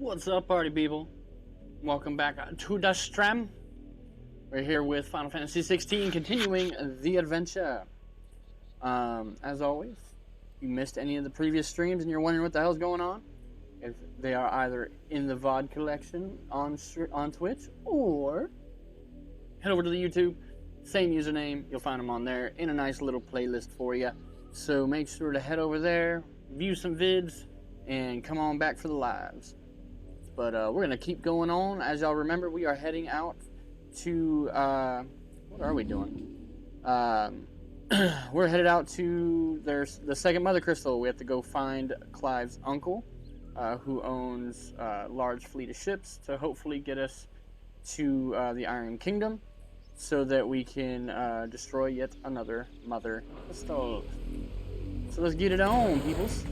What's up, party people? Welcome back to the stream. We're here with Final Fantasy XVI, continuing the adventure. As always, if you missed any of the previous streams and you're wondering what the hell's going on, if they are either in the VOD collection on Twitch, or head over to the YouTube, same username, you'll find them on there in a nice little playlist for you. So make sure to head over there, view some vids, and come on back for the lives. But we're going to keep going on. As y'all remember, we are heading out to, what are we doing? We're headed out to the second Mother Crystal. We have to go find Clive's uncle, who owns a large fleet of ships, to hopefully get us to the Iron Kingdom, so that we can destroy yet another Mother Crystal. So let's get it on, peoples.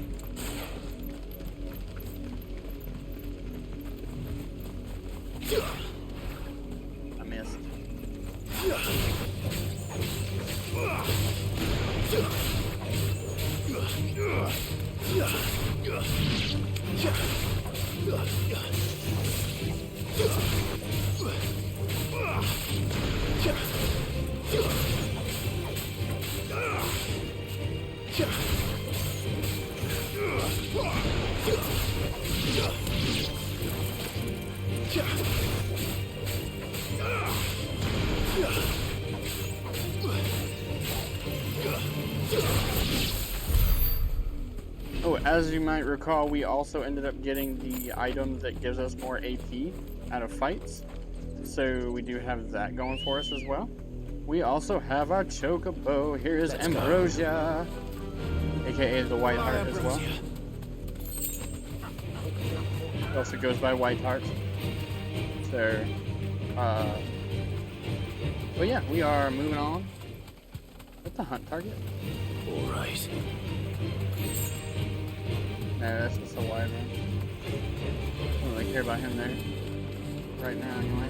I missed. Oh, as you might recall, we also ended up getting the item that gives us more AP out of fights. So we do have that going for us as well. We also have our Chocobo. Here is Ambrosia, aka the White Heart as well. It also goes by White Heart. So, but yeah, we are moving on. What's the hunt target? Alright. No, that's just a wide one. I don't really care about him there. Right now, anyway.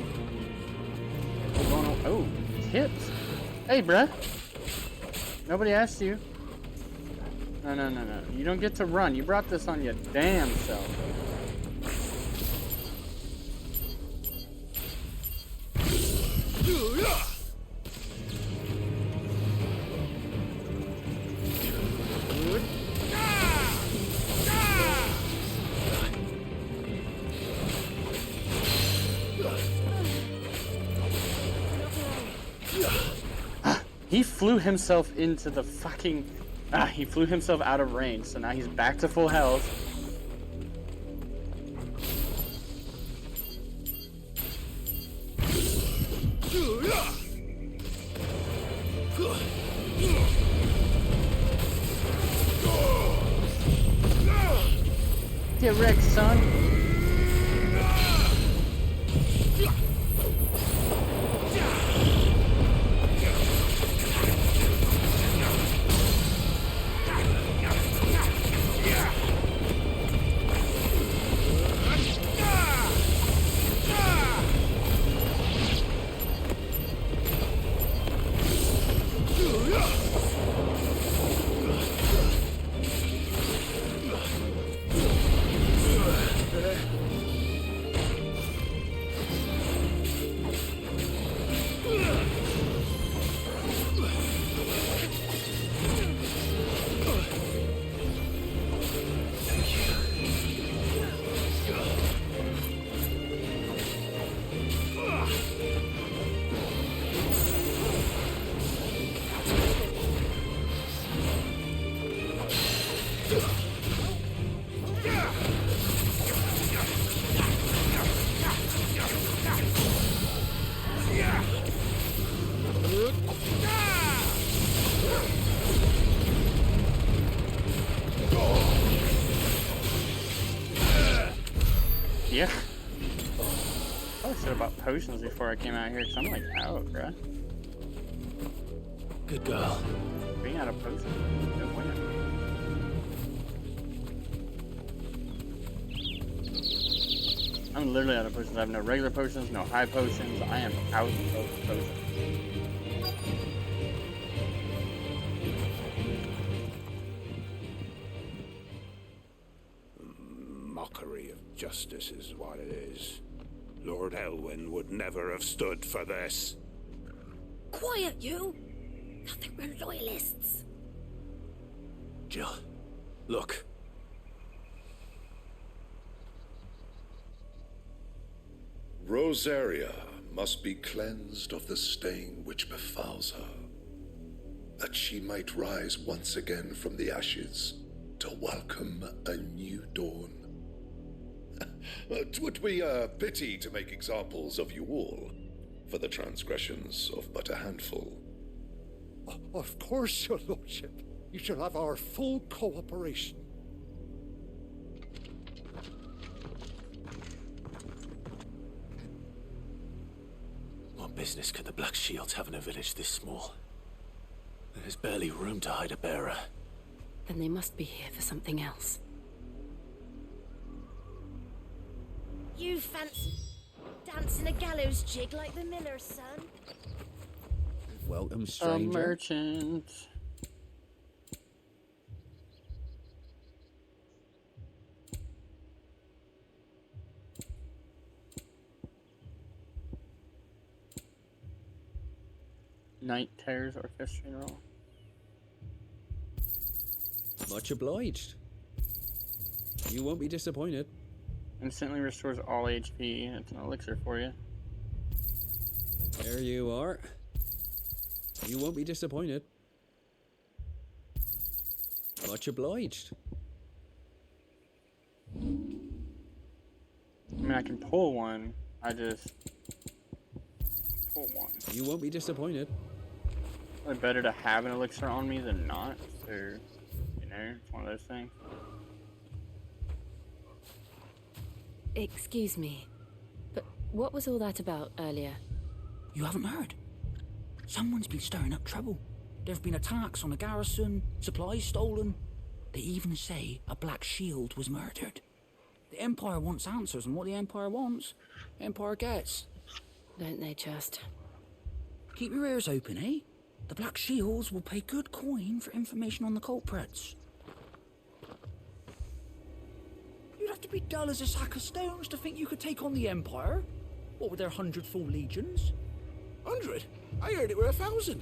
We're going on. Oh, tips! Hey, bruh! Nobody asked you. No. You don't get to run. You brought this on your damn self. He flew himself into the fucking... he flew himself out of range, so now he's back to full health. Get wrecked, son. Yeah. I said about potions before I came out here, because I'm like out, bruh. Good girl. Being out of potions, no winner. I'm literally out of potions. I have no regular potions, no high potions. I am out of potions. Mockery. mockery of justice is what it is. Lord Elwyn would never have stood for this. Quiet, you! Thought they were loyalists. Jill, look. Rosaria must be cleansed of the stain which befouls her, that she might rise once again from the ashes to welcome a new dawn. 'Twould be a pity to make examples of you all, for the transgressions of but a handful. Of course, your lordship. You shall have our full cooperation. What business could the Black Shields have in a village this small? There's barely room to hide a bearer. Then they must be here for something else. You fancy dancing a gallows jig like the miller's son? Welcome, A stranger. merchant. Night Terrors Orchestra roll. Much obliged. You won't be disappointed. Instantly restores all HP. It's an elixir for you. There you are. You won't be disappointed. Much obliged. I mean, I can pull one. I just pull one. You won't be disappointed. Probably better to have an elixir on me than not. So, you know, it's one of those things. Excuse me, but what was all that about earlier? You haven't heard? Someone's been stirring up trouble. There have been attacks on the garrison, supplies stolen. They even say a Black Shield was murdered. The Empire wants answers, and what the Empire wants, Empire gets. Don't they just? Keep your ears open, eh? The Black Shields will pay good coin for information on the culprits. You'd have to be dull as a sack of stones to think you could take on the Empire. What with their 100 full legions? 100? I heard it were 1,000.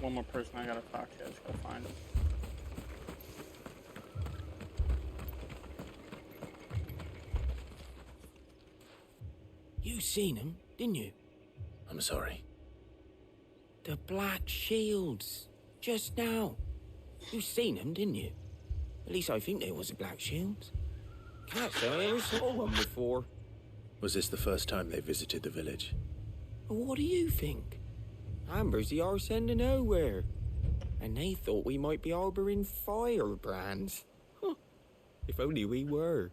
One more person I gotta talk to. Let's go find him. You seen them, didn't you? I'm sorry. The Black Shields. Just now. You seen them, didn't you? At least I think there was a Black Shield. Can't say I ever saw one before. Was this the first time they visited the village? What do you think? Amber's the arse end of nowhere. And they thought we might be harbouring firebrands. Huh. If only we were.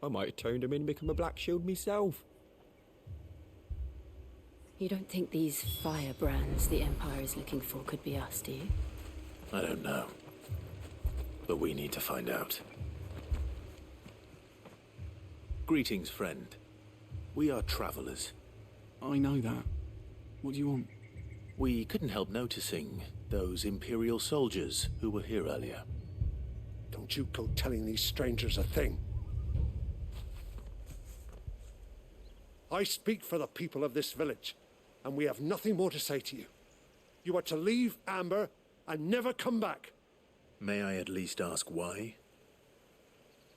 I might have turned them in and become a Black Shield myself. You don't think these firebrands the Empire is looking for could be us, do you? I don't know. But we need to find out. Greetings, friend. We are travelers. I know that. What do you want? We couldn't help noticing those Imperial soldiers who were here earlier. Don't you go telling these strangers a thing. I speak for the people of this village, and we have nothing more to say to you. You are to leave Amber and never come back. May I at least ask why?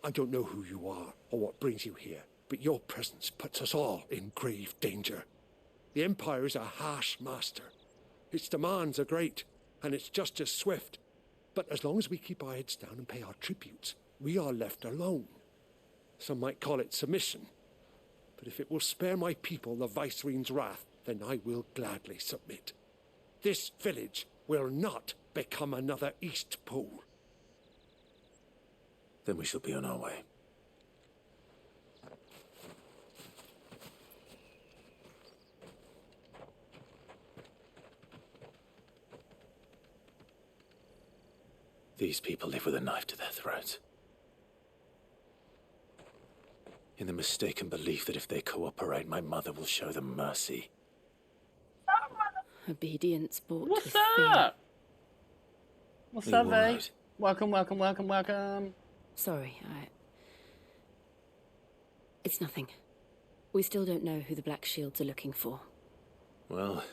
I don't know who you are or what brings you here, but your presence puts us all in grave danger. The Empire is a harsh master. Its demands are great, and its justice swift. But as long as we keep our heads down and pay our tributes, we are left alone. Some might call it submission. But if it will spare my people the Viceroy's wrath, then I will gladly submit. This village will not become another East Pole. Then we shall be on our way. These people live with a knife to their throats. in the mistaken belief that if they cooperate, my mother will show them mercy. Obedience bought What's with fear. up? What's You up, all Vay? right? Welcome, welcome, welcome, welcome. Sorry, It's nothing. We still don't know who the Black Shields are looking for. Well,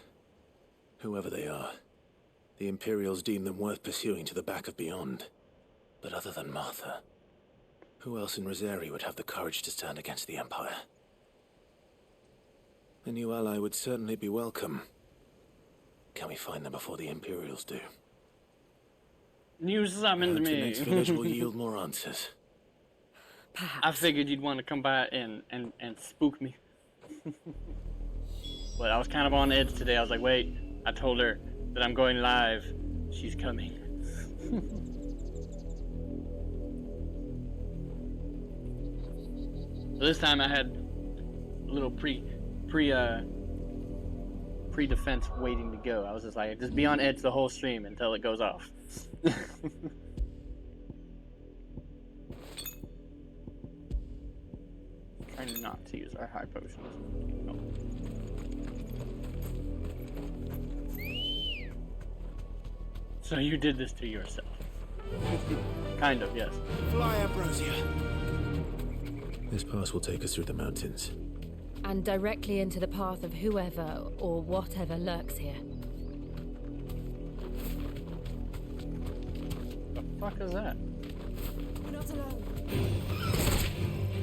whoever they are, the Imperials deem them worth pursuing to the back of beyond. But other than Martha, who else in Rosari would have the courage to stand against the Empire? A new ally would certainly be welcome. Can we find them before the Imperials do? You summoned Perhaps me. the next village will yield more answers. Perhaps. I figured you'd want to come by and spook me. But I was kind of on edge today. I was like, wait, I told her that I'm going live. She's coming. So this time I had a little pre-defense waiting to go. I was just like, just be on edge the whole stream until it goes off. Trying not to use our high potions. No. So you did this to yourself. Kind of, yes. Fly, Ambrosia! This pass will take us through the mountains. And directly into the path of whoever or whatever lurks here. The fuck is that? We're not alone.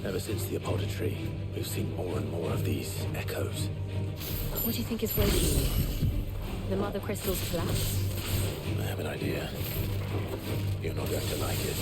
Ever since the Apothecary, we've seen more and more of these echoes. What do you think is waiting here? The Mother Crystal's collapse? I have an idea. You're not going to like it.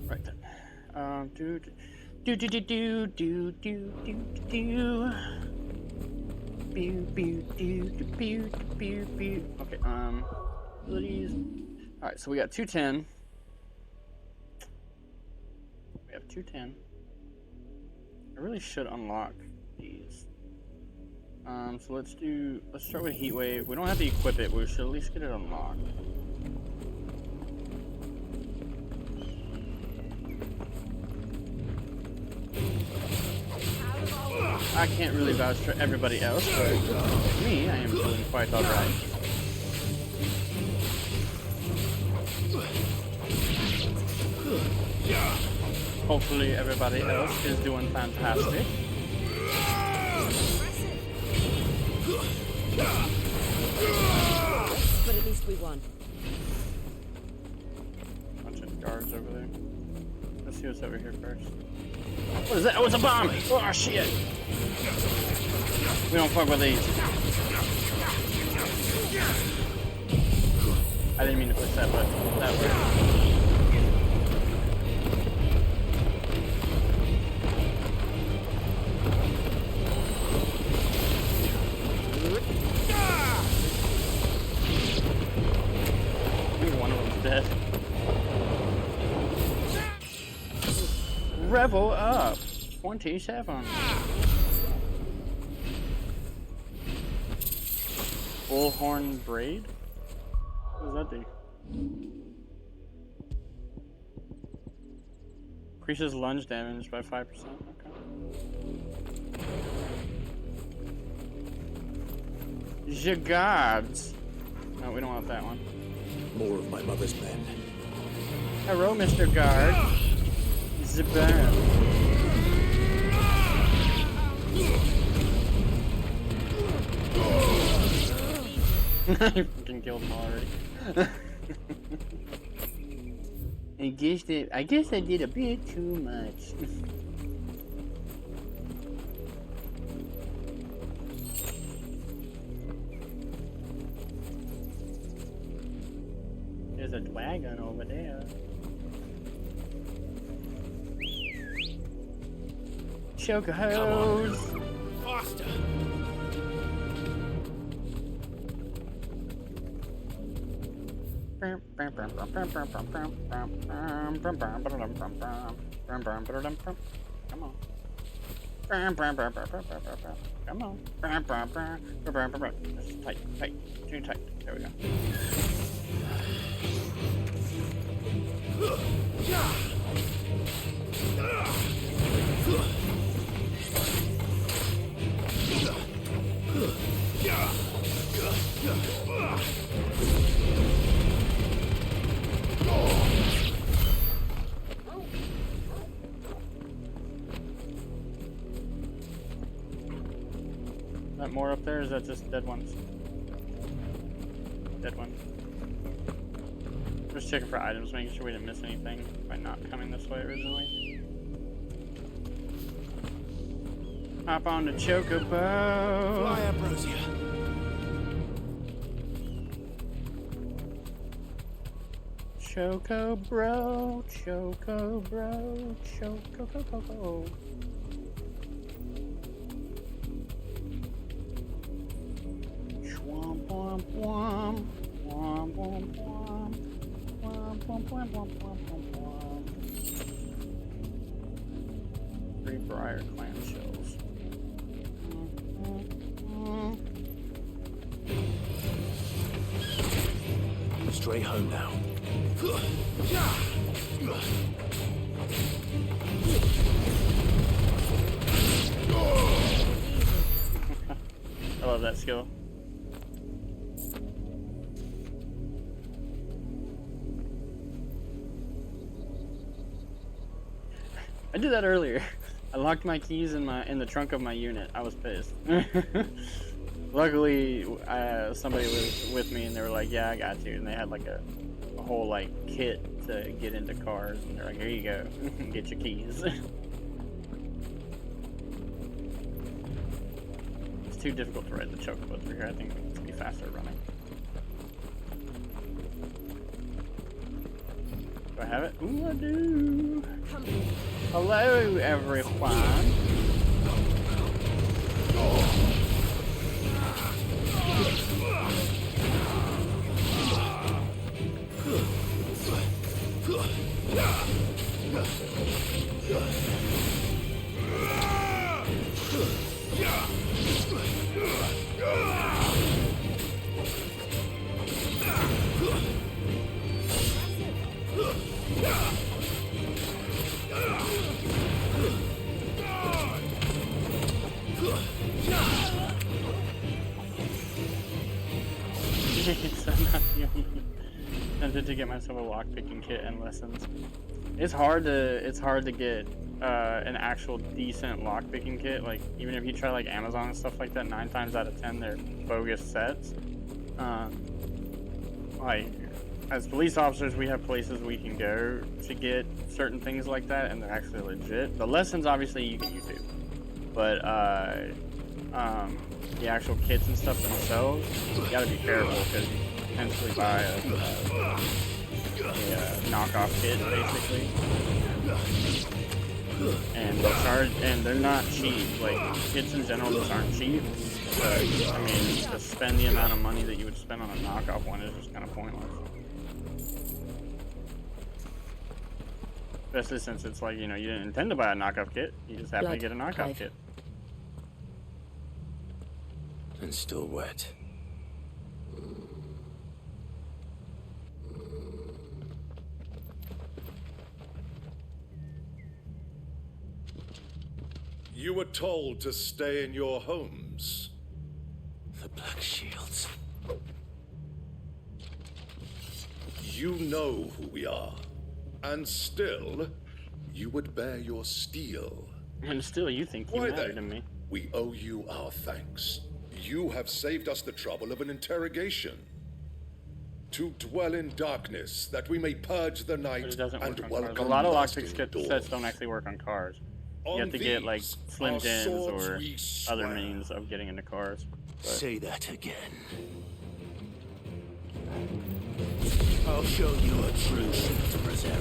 Right then. Do. Okay, abilities. Alright, so we got 210. We have 210. I really should unlock these. So let's start with Heat Wave. We don't have to equip it, but we should at least get it unlocked. I can't really vouch for everybody else, but me, I am doing quite alright. Hopefully everybody else is doing fantastic. But at least we won. Bunch of guards over there. Let's see what's over here first. What is that? Oh, it's a bomb! Oh, shit! We don't fuck with these. I didn't mean to push that button that way. I think one of them's dead. Revel up! 27. Bullhorn Braid? What does that do? Increases lunge damage by 5%. Okay. Jagards. No, we don't want that one. More of my mother's men. Hello, Mr. Guard. Zabam. I fucking killed him already. I guess I did a bit too much. There's a dragon over there. Choke a hose. Faster! Come on. Come on. That's tight, tight, too tight. There we go. Is that more up there, or is that just dead ones? Dead ones. Just checking for items, making sure we didn't miss anything by not coming this way originally. Hop on the chocobo. Fly, Ambrosia. Choco bro, choco bro, choco bro. Swamp, womp, womp, womp, womp, womp, womp, womp, womp, womp, womp, womp. 3 briar clam shells. Straight home now. I love that skill. I did that earlier. I locked my keys in the trunk of my unit. I was pissed. Luckily, somebody was with me and they were like, "Yeah, I got you." And they had like a whole like kit to get into cars, and they're like, "Here you go, get your keys." It's too difficult to ride the chocobo through here. I think it's be faster running. Do I have it? Ooh, I do. Hello, everyone. Tempted to get myself a lockpicking kit and lessons. It's hard to get an actual decent lockpicking kit. Like even if you try like Amazon and stuff like that, 9 times out of 10 they're bogus sets. Like as police officers, we have places we can go to get certain things like that, and they're actually legit. The lessons obviously you can YouTube, but the actual kits and stuff themselves, you gotta be careful because you potentially buy a knockoff kit basically, and they'll charge, and they're not cheap. Like kits in general just aren't cheap. But I mean, to spend the amount of money that you would spend on a knockoff one is just kind of pointless. Especially since it's like, you know, you didn't intend to buy a knockoff kit, you just happen to get a knockoff kit. And still wet. You were told to stay in your homes. The Black Shields. You know who we are. And still, you would bear your steel. And still, you think you matter to me. We owe you our thanks. You have saved us the trouble of an interrogation. To dwell in darkness, that we may purge the night and welcome a lot of lockpick sets don't actually work on cars. You have to get like slim gens or other means of getting into cars. But say that again. I'll show you a true shield of Rosaria.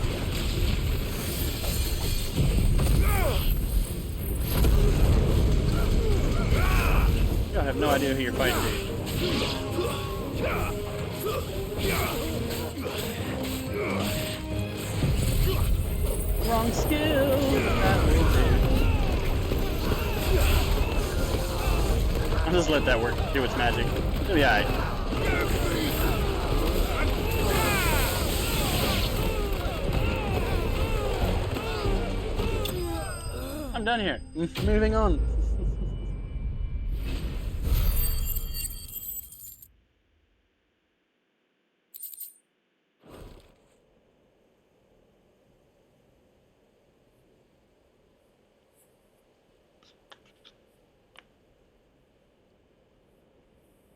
I have no idea who you're fighting, dude. wrong skill. That will do. I'll just let that work. Do its magic. It'll be alright. I'm done here. Moving on.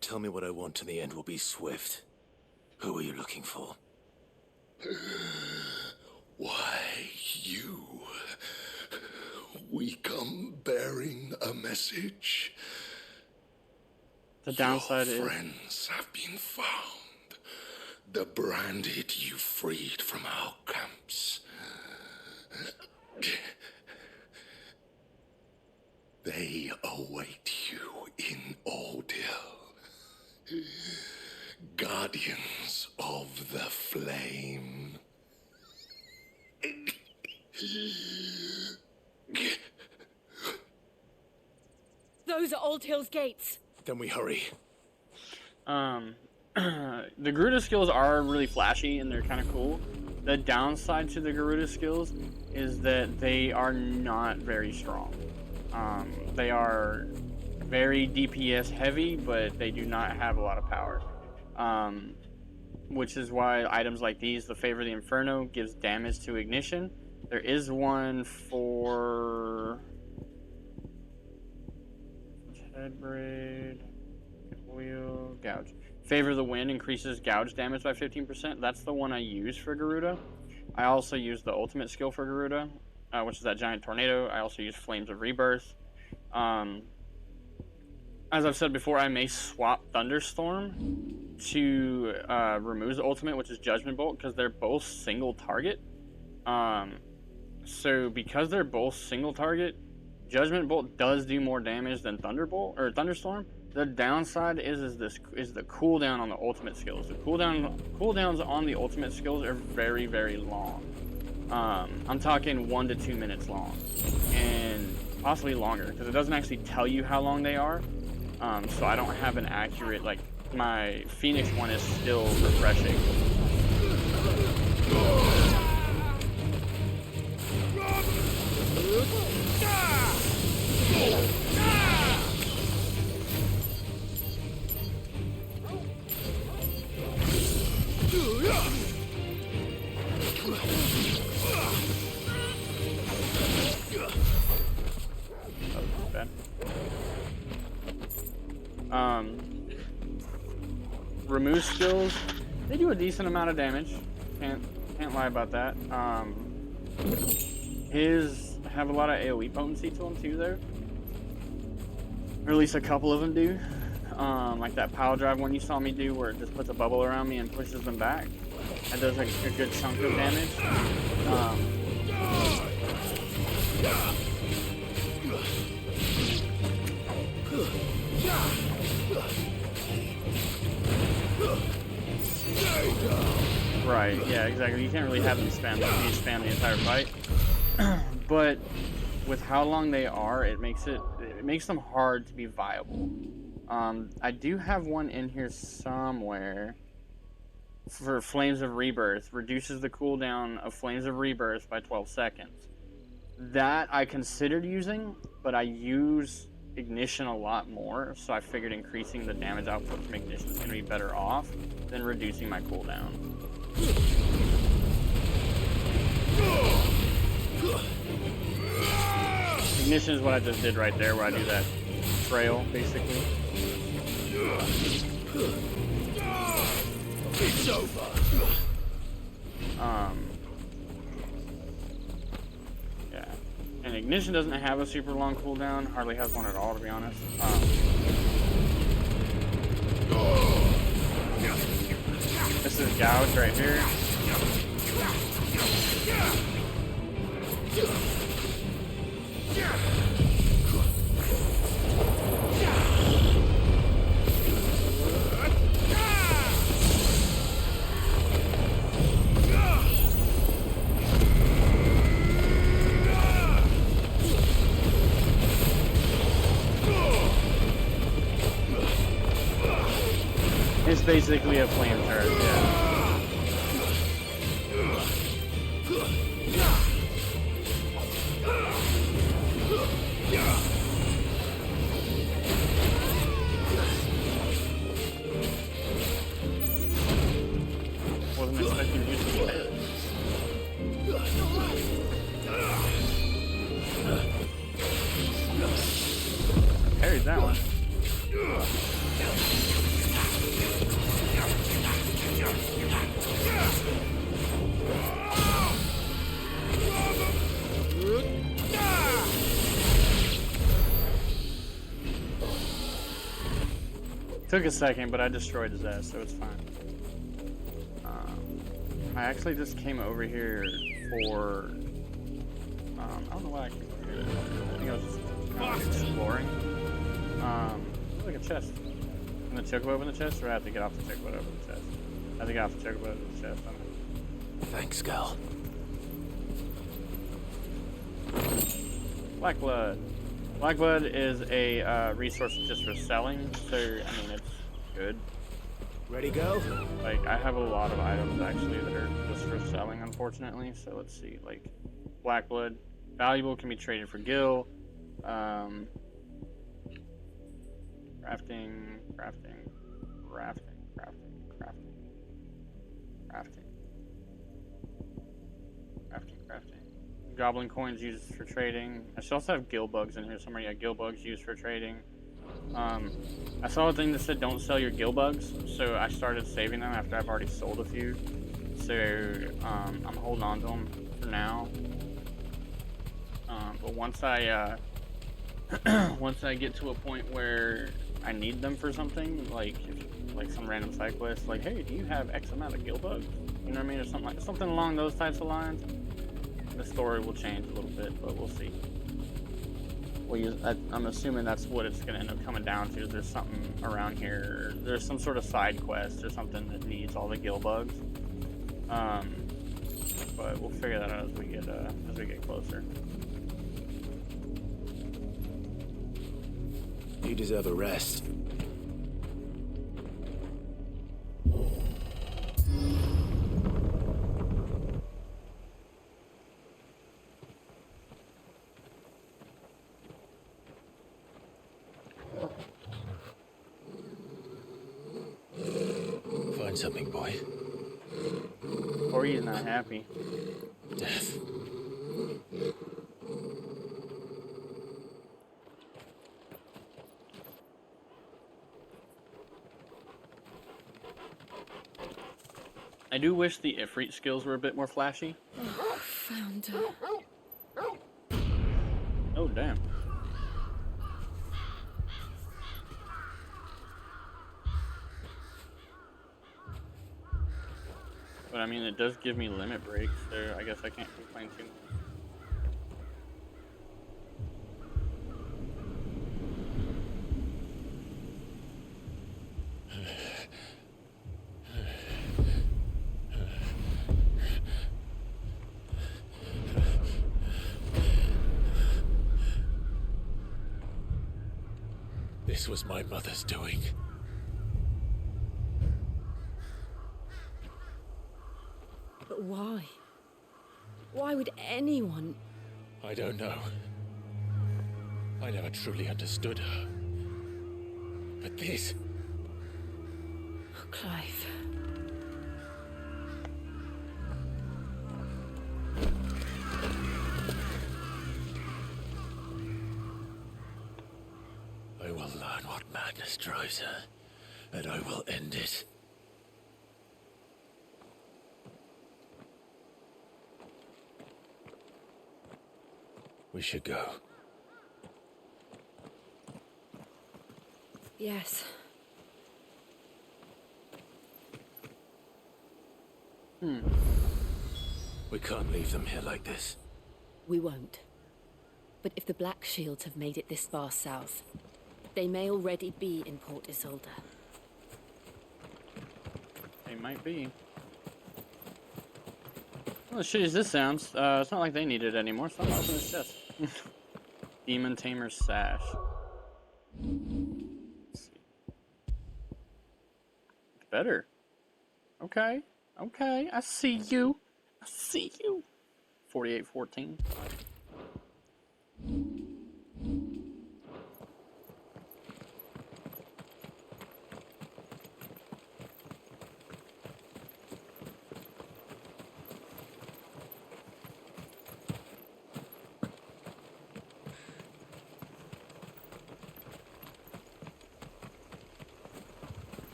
Tell me what I want and the end will be swift. Who are you looking for? Why, you. We come bearing a message. The downside Your is friends have been found. The branded you freed from our camps. They await you in Ordeal. Guardians of the Flame. Those are Old Hill's gates. Then we hurry. The Garuda skills are really flashy and they're kind of cool. The downside to the Garuda skills is that they are not very strong. They are very DPS heavy, but they do not have a lot of power. Which is why items like these, the Favor of the Inferno, gives damage to Ignition. There is one for Headbraid, Wheel, Gouge. Favor of the Wind increases gouge damage by 15%. That's the one I use for Garuda. I also use the ultimate skill for Garuda, which is that giant tornado. I also use Flames of Rebirth. As I've said before, I may swap Thunderstorm to remove the ultimate, which is Judgment Bolt, because they're both single target. So because they're both single target, Judgment Bolt does do more damage than Thunderbolt or Thunderstorm. The downside is the cooldown on the ultimate skills. The cooldowns on the ultimate skills are very, very long. I'm talking 1 to 2 minutes long, and possibly longer, because it doesn't actually tell you how long they are. So I don't have an accurate, like, my Phoenix one is still refreshing. Remove skills, they do a decent amount of damage. Can't lie about that. His have a lot of AoE potency to them too, though. Or at least a couple of them do. Like that pile drive one you saw me do, where it just puts a bubble around me and pushes them back. That does like a good chunk of damage. Right, yeah, exactly. You can't really have them spam the entire fight. But with how long they are, it makes them hard to be viable. I do have one in here somewhere for Flames of Rebirth. Reduces the cooldown of Flames of Rebirth by 12 seconds. That I considered using, but I use Ignition a lot more, so I figured increasing the damage output from Ignition is going to be better off than reducing my cooldown. Ignition is what I just did right there, where I do that trail, basically. It's over. Yeah. And Ignition doesn't have a super long cooldown, hardly has one at all, to be honest. This is Gouge right here. basically a flame turret, yeah. Wasn't expecting to use this turret. Carried that one. Took a second, but I destroyed his ass, so it's fine. I actually just came over here for... I don't know why I came over here. I think I was just kind of exploring. Like a chest. Can the chocobo open the chest, or I have to get off the chocobo to open the chest? I have to get off the chocobo to open the chest. I don't know. Thanks, Gal. Black blood. Black blood is a resource just for selling, so I mean it's good. Ready, go? Like I have a lot of items actually that are just for selling, unfortunately. So let's see, like black blood, valuable, can be traded for gil. Crafting. Goblin coins used for trading. I should also have gill bugs in here somewhere. Yeah, gill bugs used for trading. I saw a thing that said don't sell your gill bugs, so I started saving them after I've already sold a few. So I'm holding on to them for now. But once I once I get to a point where I need them for something, like some random side quest, like hey, do you have X amount of gill bugs? You know what I mean, or something along those types of lines. The story will change a little bit, but we'll see. I'm assuming that's what it's going to end up coming down to. Is there's something around here? There's some sort of side quest or something that needs all the gill bugs. But we'll figure that out as we get closer. You deserve a rest. Find something, boy. Corey's not happy. Death. I do wish the Ifrit skills were a bit more flashy. Found her. Oh, damn. But I mean, it does give me limit breaks, so I guess I can't complain too much. This was my mother's doing. But why? Why would anyone... I don't know. I never truly understood her. But this... Oh, Clive. I will learn what madness drives her, and I will end it. We should go. Yes. We can't leave them here like this. We won't. But if the Black Shields have made it this far south, they may already be in Port Isolde. They might be. Well, as shitty as this sounds, it's not like they need it anymore, so I'm gonna open this chest. Demon Tamer's Sash. Let's see. better. Okay. Okay. I see you. I see you. 48-14.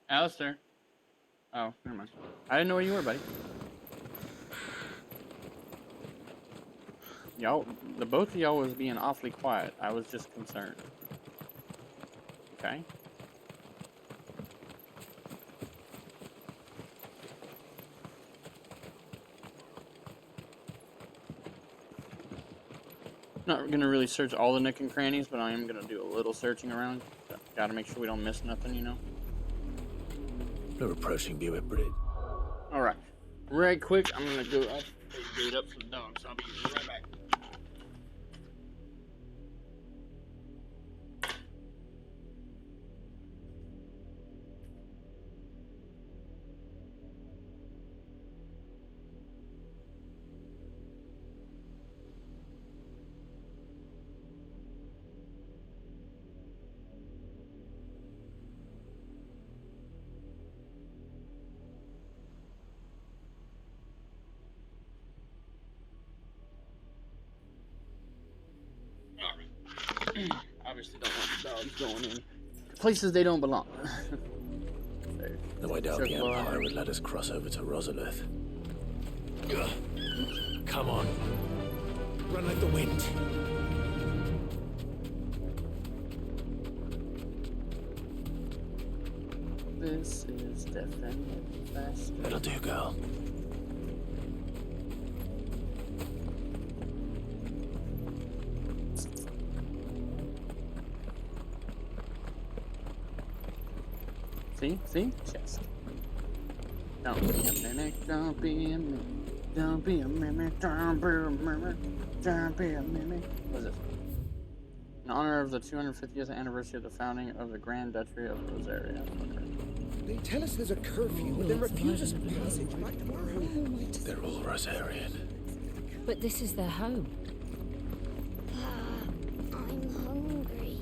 Alistair. Oh, never mind. I didn't know where you were, buddy. Y'all, the both of y'all was being awfully quiet. I was just concerned. Okay. Not gonna really search all the nook and crannies, but I am gonna do a little searching around. Gotta make sure we don't miss nothing, you know. We're approaching Buick Bridge. All right, right quick. I'm gonna go up, gate up for the dogs. I'll be right back. Obviously don't want the dogs going in places they don't belong. No, I doubt the Empire would let us cross over to Rosalith. Come on. Run like the wind. This is definitely faster. That'll do, girl. See? Chest. Don't be a mimic, don't be a mimic, don't be a mimic, don't be a mimic, don't be a mimic. What is this? In honor of the 250th anniversary of the founding of the Grand Duchy of Rosaria. They tell us there's a curfew, but then refuse us passage back to our home. They're all Rosarian. But this is their home. I'm hungry.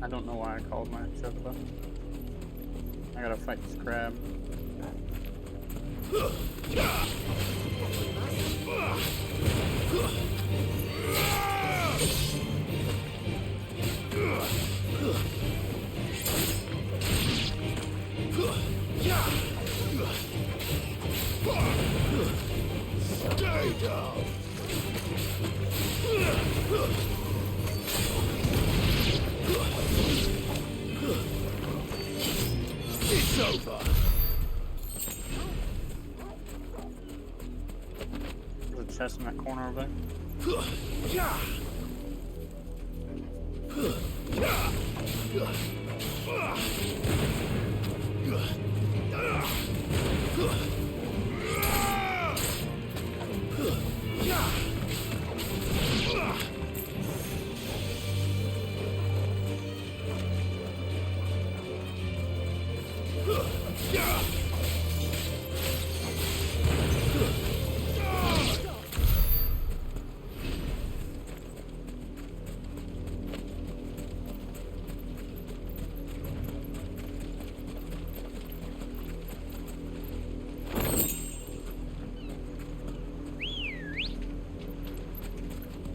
I don't know why I called my chocobo. I gotta fight this crab. Stay down. It's over. There's a chest in that corner over there.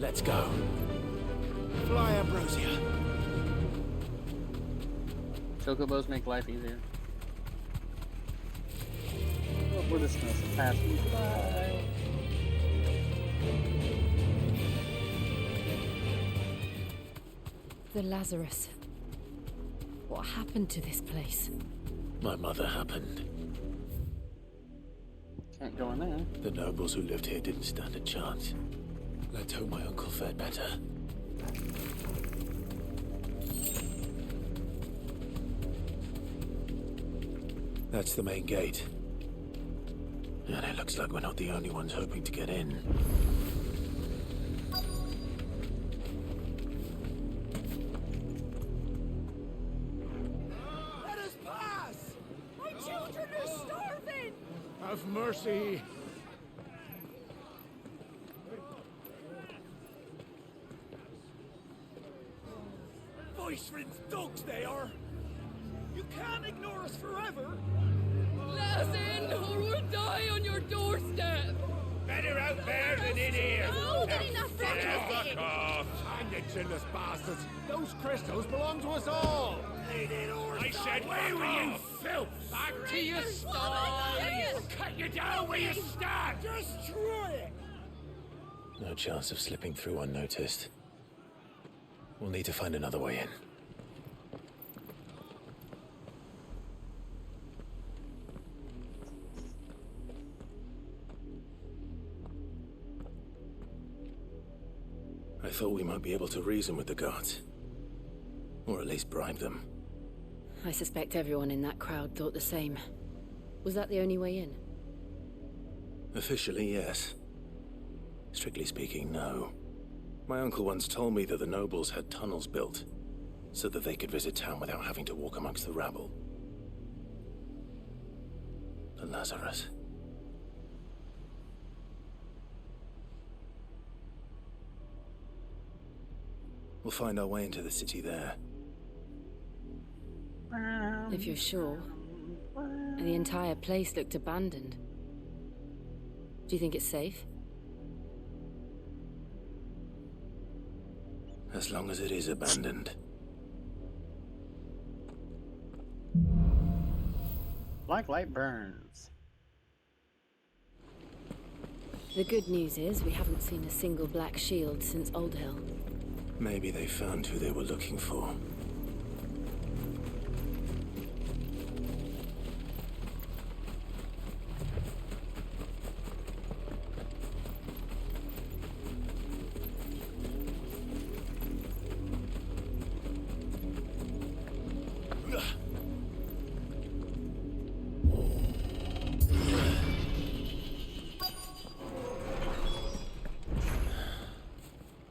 Let's go. Fly, Ambrosia. Chocobos make life easier. Oh, we're just gonna pass these by. The Lazarus. What happened to this place? My mother happened. Can't go in there. The nobles who lived here didn't stand a chance. Let's hope my uncle fared better. That's the main gate. And it looks like we're not the only ones hoping to get in. Let us pass! My children are starving! Have mercy. Voice-rinsed dogs they are! You can't ignore us forever! Let us in, or we'll die on your doorstep! Better out there than in here. Oh, then enough Fuck off. Hang you chinless bastards. Those crystals belong to us all. I said, where were you, filth? Back to your stalls. Cut you down where you stand. Destroy it! No chance of slipping through unnoticed. We'll need to find another way in. I thought we might be able to reason with the guards. Or at least bribe them. I suspect everyone in that crowd thought the same. Was that the only way in? Officially, yes. Strictly speaking, no. My uncle once told me that the nobles had tunnels built, so that they could visit town without having to walk amongst the rabble. The Lazarus. We'll find our way into the city there. If you're sure. The entire place looked abandoned. Do you think it's safe? As long as it is abandoned. Black light burns. The good news is we haven't seen a single black shield since Old Hill. Maybe they found who they were looking for.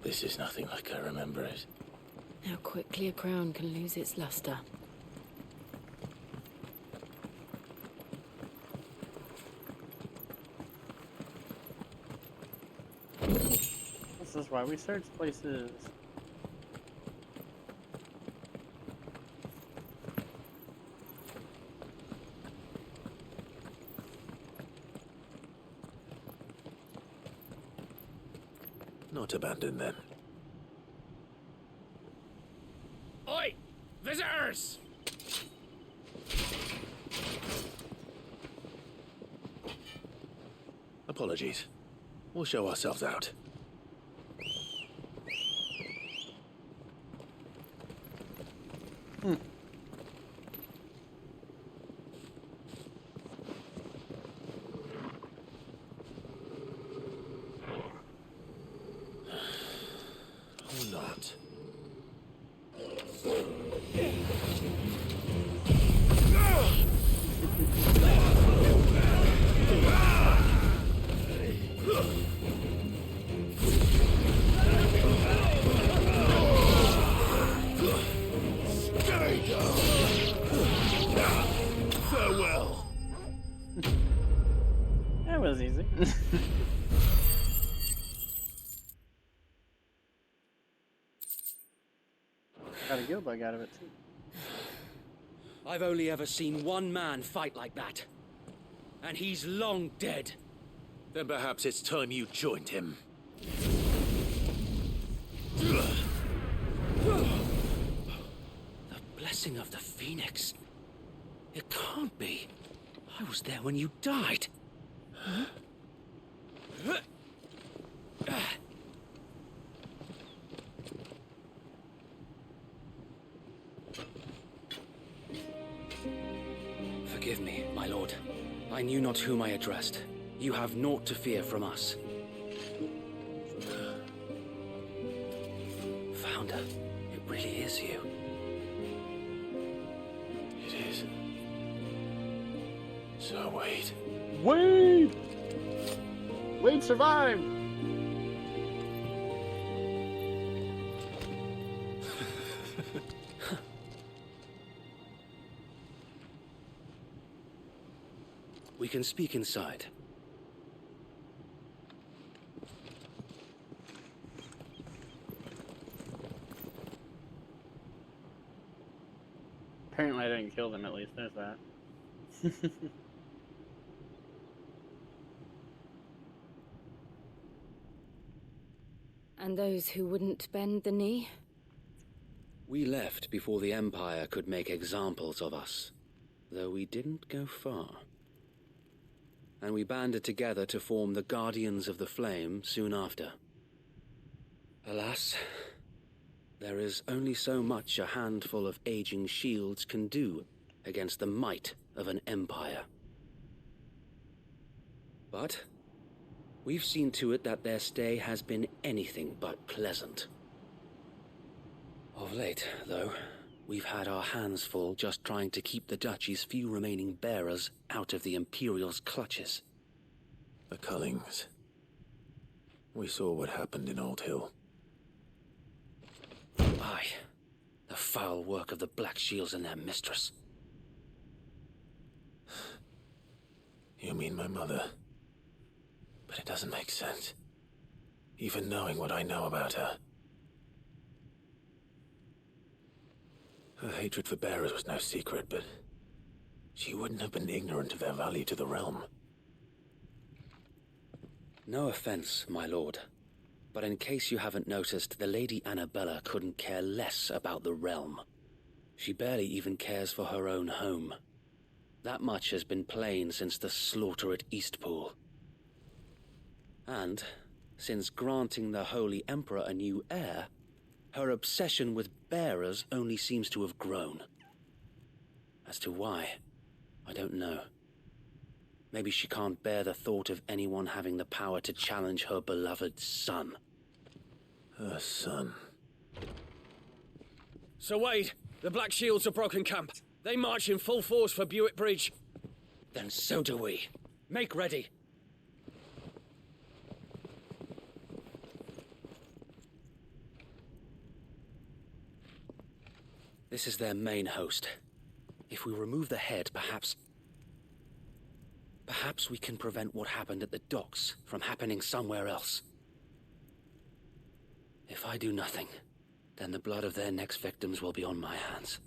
This is nothing like I remember it. How quickly a crown can lose its luster. This is why we search places. Not abandoned then. Oi! Visitors! Apologies. We'll show ourselves out. Or not. Farewell. That was easy. Got a guild bug out of it too. I've only ever seen one man fight like that. And he's long dead. Then perhaps it's time you joined him. The blessing of the Phoenix. It can't be. I was there when you died. Huh? Forgive me, my lord. I knew not whom I addressed. You have naught to fear from us. Founder, it really is you. It is. So Wade. Wade! Wade survived! We can speak inside. Apparently I didn't kill them, at least there's that. And those who wouldn't bend the knee? We left before the Empire could make examples of us, though we didn't go far. And we banded together to form the Guardians of the Flame soon after. Alas, there is only so much a handful of aging shields can do against the might of an empire. But we've seen to it that their stay has been anything but pleasant. Of late, though, we've had our hands full just trying to keep the Duchy's few remaining bearers out of the Imperial's clutches. The Cullings. We saw what happened in Old Hill. Aye, the foul work of the Black Shields and their mistress. You mean my mother? But it doesn't make sense. Even knowing what I know about her. Her hatred for bearers was no secret, but she wouldn't have been ignorant of their value to the realm. No offense, my lord, but in case you haven't noticed, the Lady Annabella couldn't care less about the realm. She barely even cares for her own home. That much has been plain since the slaughter at Eastpool. And, since granting the Holy Emperor a new heir, her obsession with bearers only seems to have grown. As to why, I don't know. Maybe she can't bear the thought of anyone having the power to challenge her beloved son. Her son. Sir Wade, the Black Shields have broken camp. They march in full force for Buick Bridge. Then so do we. Make ready. This is their main host. If we remove the head, perhaps we can prevent what happened at the docks from happening somewhere else. If I do nothing, then the blood of their next victims will be on my hands.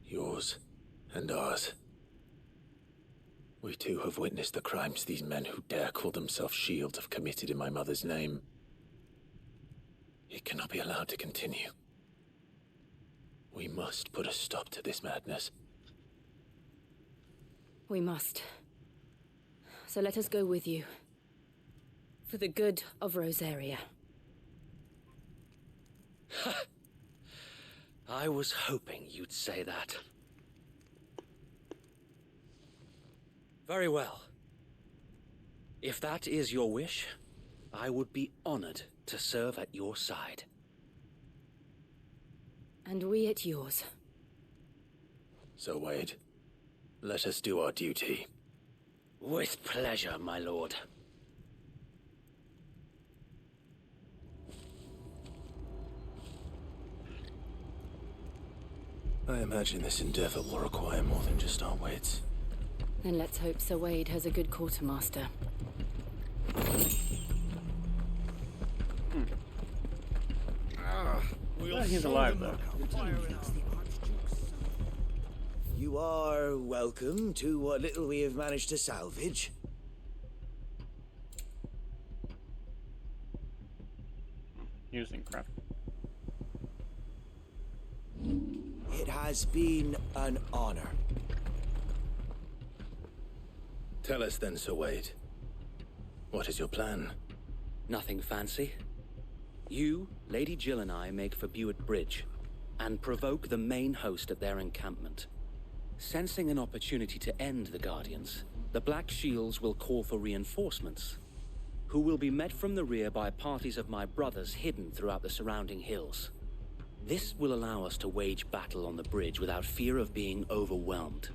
Yours and ours. We too have witnessed the crimes these men who dare call themselves shields have committed in my mother's name. It cannot be allowed to continue. We must put a stop to this madness. We must. So let us go with you. For the good of Rosaria. I was hoping you'd say that. Very well. If that is your wish, I would be honored to serve at your side. And we at yours. So, Wade, let us do our duty. With pleasure, my lord. I imagine this endeavor will require more than just our wits. Then let's hope Sir Wade has a good quartermaster. He's alive, though. You are welcome to what little we have managed to salvage. using craft. It has been an honor. Tell us then, Sir Wade. What is your plan? Nothing fancy. You, Lady Jill and I make for Buett Bridge and provoke the main host at their encampment. Sensing an opportunity to end the Guardians, the Black Shields will call for reinforcements, who will be met from the rear by parties of my brothers hidden throughout the surrounding hills. This will allow us to wage battle on the bridge without fear of being overwhelmed.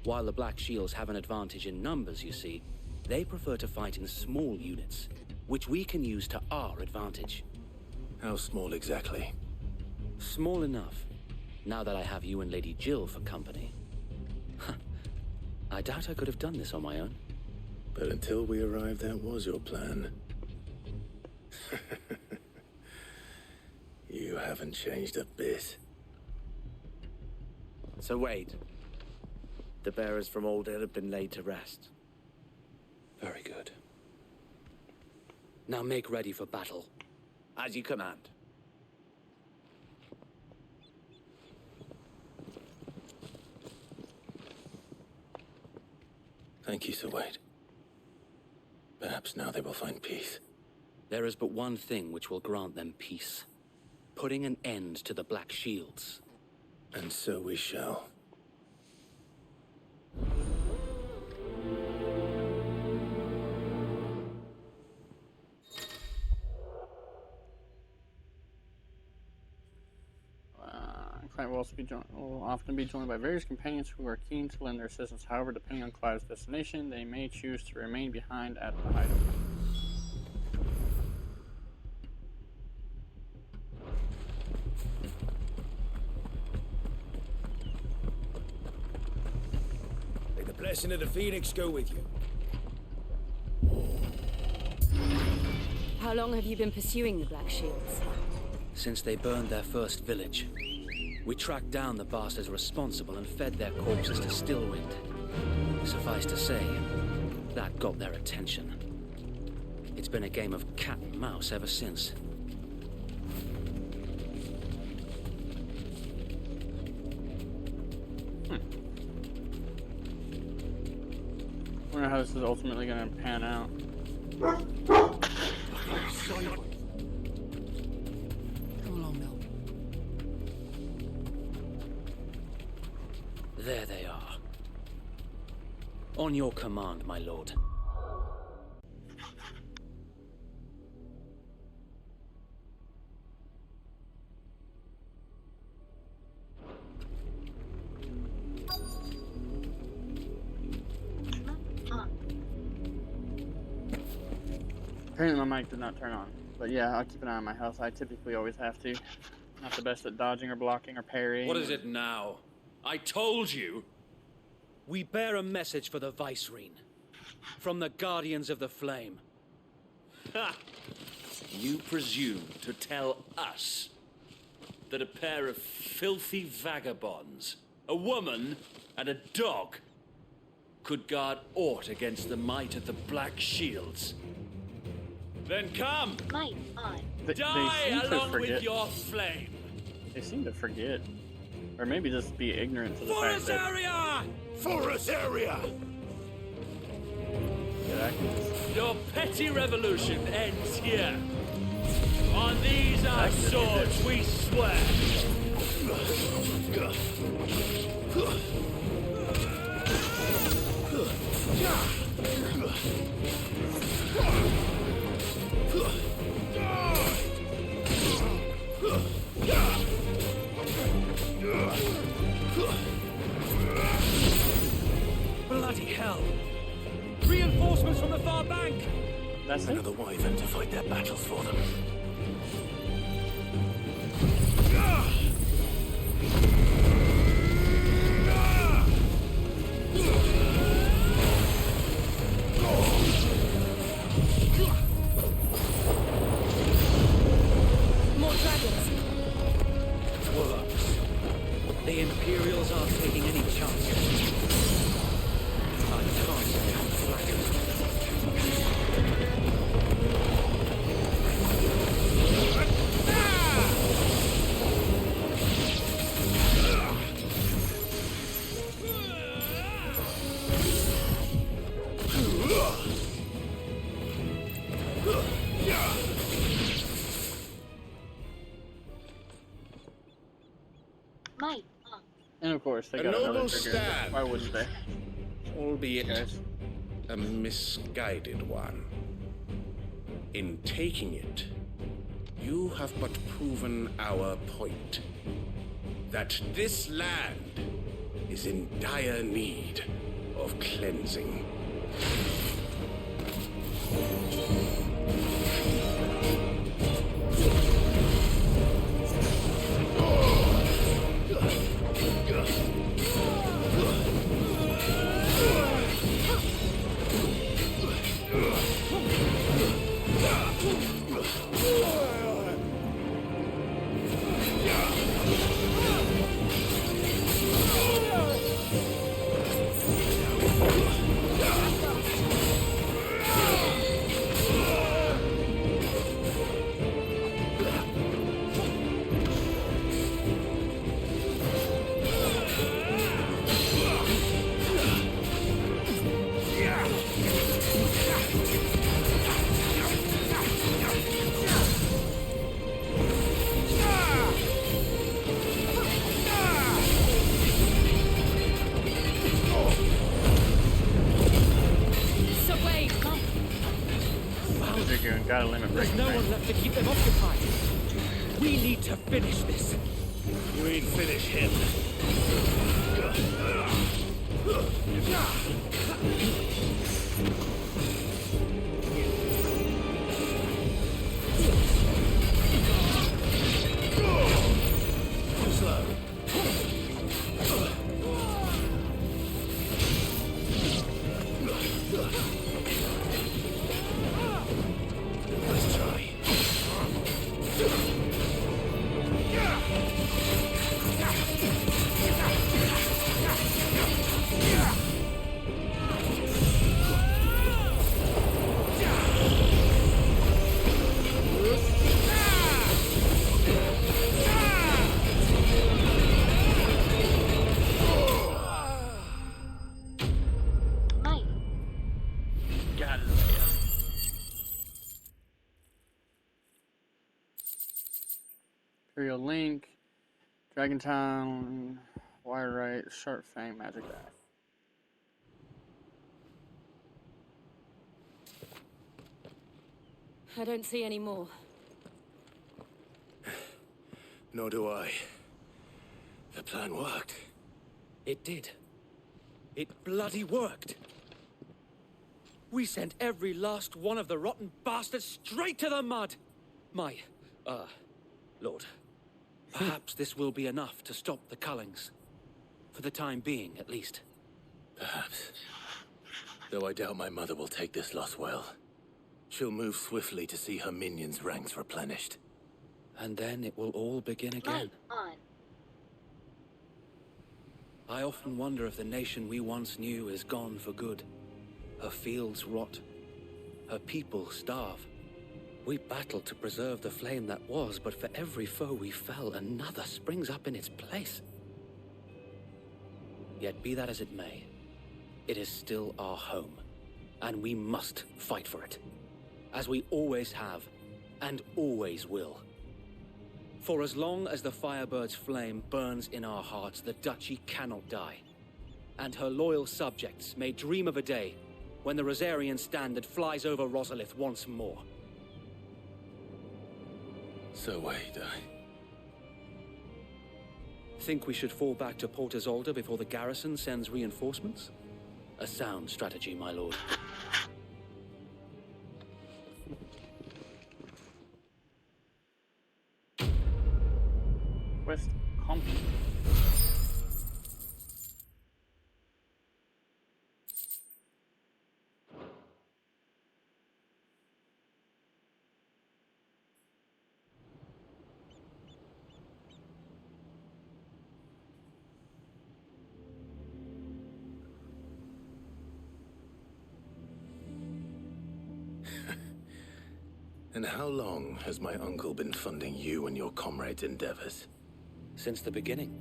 While the Black Shields have an advantage in numbers, you see, they prefer to fight in small units, which we can use to our advantage. How small exactly? Small enough, now that I have you and Lady Jill for company. I doubt I could have done this on my own. But until we arrived, that was your plan. You haven't changed a bit. So Wade, the bearers from Old Ed have been laid to rest. Very good. Now make ready for battle. As you command. Thank you, Sir Wade. Perhaps now they will find peace. There is but one thing which will grant them peace. Putting an end to the Black Shields. And so we shall. Client will often be joined by various companions who are keen to lend their assistance. However, depending on Clive's destination, they may choose to remain behind at the hideout. May the blessing of the Phoenix go with you. How long have you been pursuing the Black Shields? Since they burned their first village. We tracked down the bastards responsible and fed their corpses to Stillwind. Suffice to say, that got their attention. It's been a game of cat and mouse ever since. I wonder how this is ultimately going to pan out. There they are. On your command, my lord. Apparently my mic did not turn on. But yeah, I'll keep an eye on my health. I typically always have to. Not the best at dodging or blocking or parrying. What is it now? I told you! We bear a message for the Vicereine. From the Guardians of the Flame. Ha! You presume to tell us that a pair of filthy vagabonds, a woman and a dog, could guard aught against the might of the Black Shields? Then come! Might I? Die along with your flame! They seem to forget. Or maybe just be ignorant to the fact that... area! Forest area! Your petty revolution ends here. On these our swords we swear. Bloody hell! Reinforcements from the far bank! That's another wyvern to fight their battles for them. More dragons! Warlocks. The Imperials aren't taking any chances. I can't say I'm flattered. And of course, they A got another noble trigger. stand. Why wouldn't they? Albeit a misguided one. In taking it, you have but proven our point. That this land is in dire need of cleansing. Gotta limit There's no one left to keep them occupied. We need to finish this. You ain't finish him. Slow. Let's try. Imperial Link, Dragon Town, Wire Right, Sharp Fang, Magic Eye. I don't see any more. Nor do I. The plan worked. It did. It bloody worked. We sent every last one of the rotten bastards straight to the mud. Lord. Perhaps this will be enough to stop the Cullings. For the time being, at least. Perhaps. Though I doubt my mother will take this loss well. She'll move swiftly to see her minions' ranks replenished. And then it will all begin again. I often wonder if the nation we once knew is gone for good. Her fields rot. Her people starve. We battled to preserve the flame that was, but for every foe we fell, another springs up in its place. Yet be that as it may, it is still our home, and we must fight for it, as we always have, and always will. For as long as the Firebird's flame burns in our hearts, the Duchy cannot die, and her loyal subjects may dream of a day when the Rosarian standard flies over Rosalith once more. So wait, Think we should fall back to Port Isolde before the garrison sends reinforcements? A sound strategy, my lord. Quest complete. And how long has my uncle been funding you and your comrades' endeavors? Since the beginning.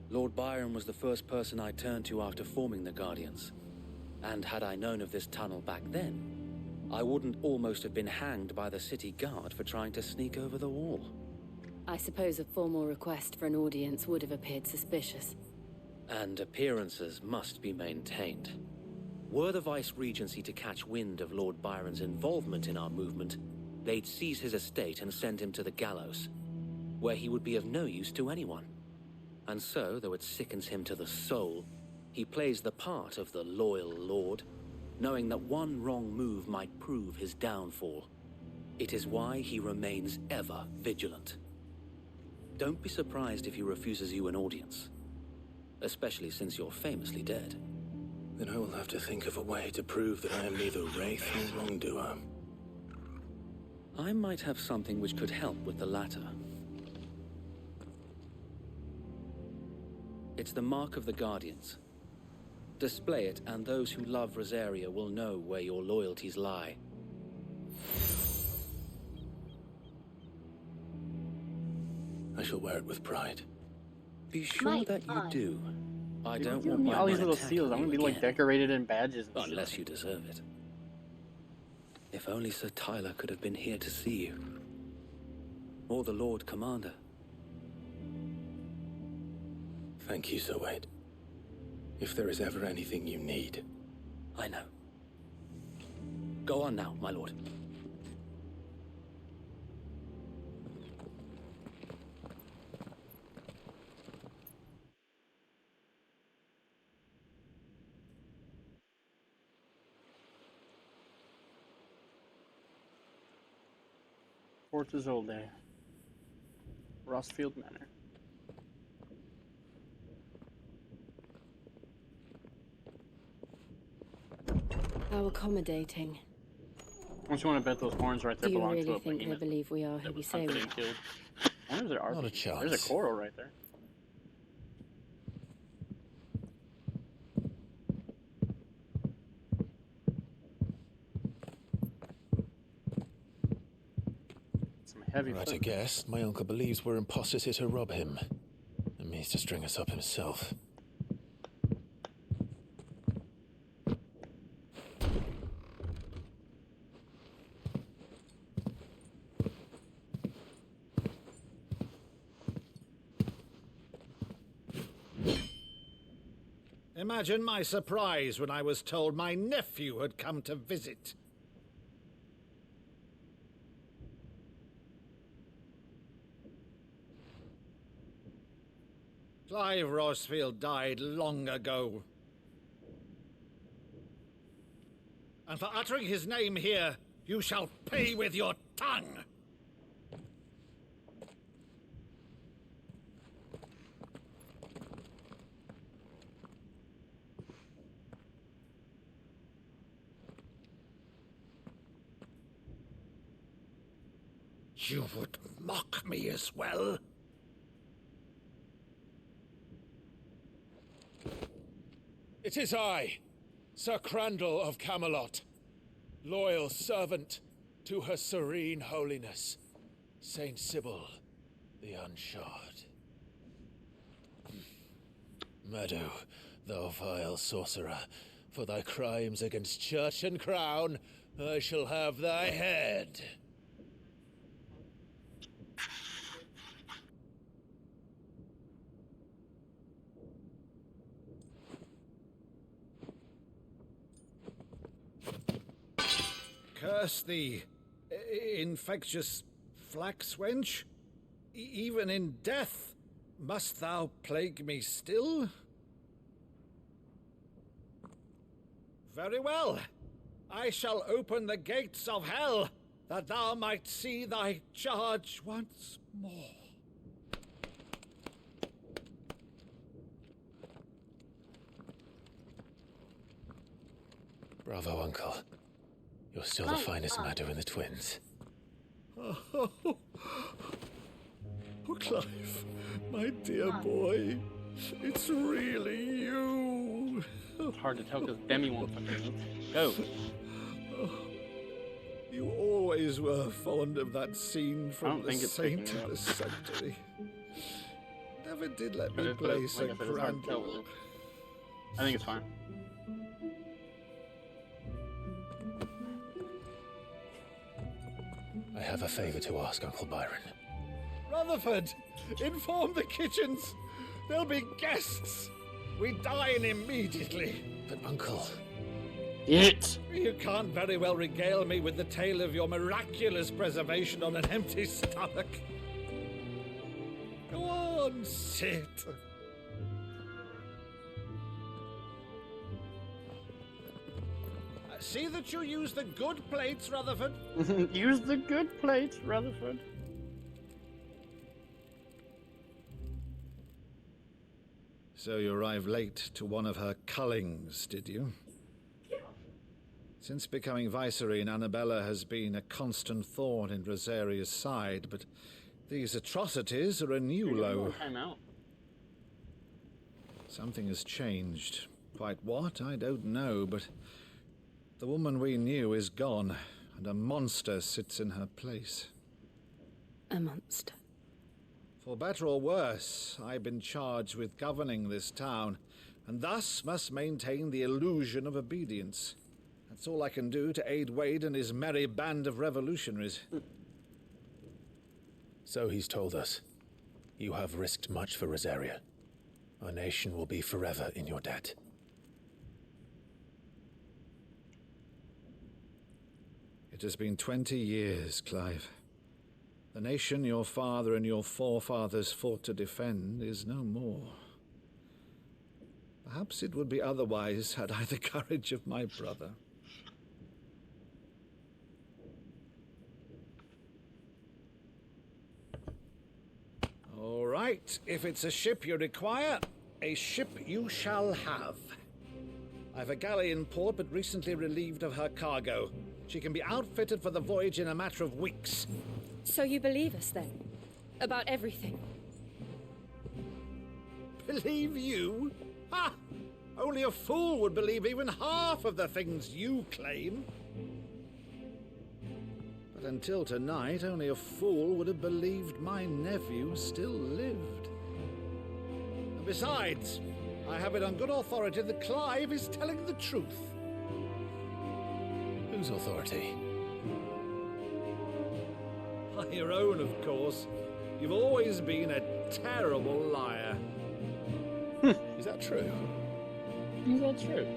Lord Byron was the first person I turned to after forming the Guardians. And had I known of this tunnel back then, I wouldn't almost have been hanged by the city guard for trying to sneak over the wall. I suppose a formal request for an audience would have appeared suspicious. And appearances must be maintained. Were the Vice-Regency to catch wind of Lord Byron's involvement in our movement, they'd seize his estate and send him to the gallows, where he would be of no use to anyone. And so, though it sickens him to the soul, he plays the part of the loyal lord, knowing that one wrong move might prove his downfall. It is why he remains ever vigilant. Don't be surprised if he refuses you an audience, especially since you're famously dead. Then I will have to think of a way to prove that I am neither wraith nor wrongdoer. I might have something which could help with the latter. It's the mark of the Guardians. Display it, and those who love Rosaria will know where your loyalties lie. I shall wear it with pride. Be sure that you do. I don't want all these men little seals. I'm gonna be like again. decorated in badges. And Unless stuff. you deserve it. If only Sir Tyler could have been here to see you. Or the Lord Commander. Thank you, Sir Wade. If there is ever anything you need. I know. Go on now, my lord. Fort Isolde, Rossfield Manor. How accommodating. I just want to bet those horns right there Do you belong really to a think they behemoth believe we are who that we was say we hunted and are? killed. I wonder if there are. Not a There's a chance. coral right there. Some heavy Right, I foot. guess. My uncle believes we're imposters here to rob him. And means to string us up himself. Imagine my surprise when I was told my nephew had come to visit. Clive Rosfield died long ago. And for uttering his name here, you shall pay with your tongue! You would mock me as well? It is I, Sir Crandall of Camelot, loyal servant to her serene holiness, Saint Sybil the Unshod. Meadow, thou vile sorcerer, for thy crimes against church and crown, I shall have thy head. Curse thee, infectious flax wench. Even in death, must thou plague me still? Very well. I shall open the gates of hell, that thou might see thy charge once more. Bravo, Uncle. You're still the finest Meadow in the twins. Oh, Clive, my dear boy, it's really you. It's hard to tell because Demi won't fucking move. Go. You always were fond of that scene from The think it's Saint picking it of the Sanctuary. Never did let But me it- play like I Saint said, it's hard to tell with Crandall. it. I think it's fine. I have a favor to ask, Uncle Byron. Rutherford, inform the kitchens. There'll be guests. We dine immediately. But, Uncle... It. You can't very well regale me with the tale of your miraculous preservation on an empty stomach. Go on, sit. See that you use the good plates, Rutherford. Use the good plates, Rutherford. So you arrived late to one of her cullings, did you? Since becoming Vicereine, Annabella has been a constant thorn in Rosaria's side, but these atrocities are a new low. Time out. Something has changed. Quite what, I don't know, but the woman we knew is gone, and a monster sits in her place. A monster. For better or worse, I've been charged with governing this town, and thus must maintain the illusion of obedience. That's all I can do to aid Wade and his merry band of revolutionaries. So he's told us. You have risked much for Rosaria. Our nation will be forever in your debt. It has been 20 years, Clive. The nation your father and your forefathers fought to defend is no more. Perhaps it would be otherwise had I the courage of my brother. All right, if it's a ship you require, a ship you shall have. I've a galley in port, but recently relieved of her cargo. She can be outfitted for the voyage in a matter of weeks. So you believe us, then? About everything? Believe you? Ha! Only a fool would believe even half of the things you claim. But until tonight, only a fool would have believed my nephew still lived. And besides, I have it on good authority that Clive is telling the truth. Whose authority? By your own, of course. You've always been a terrible liar. Is that true? Is that true?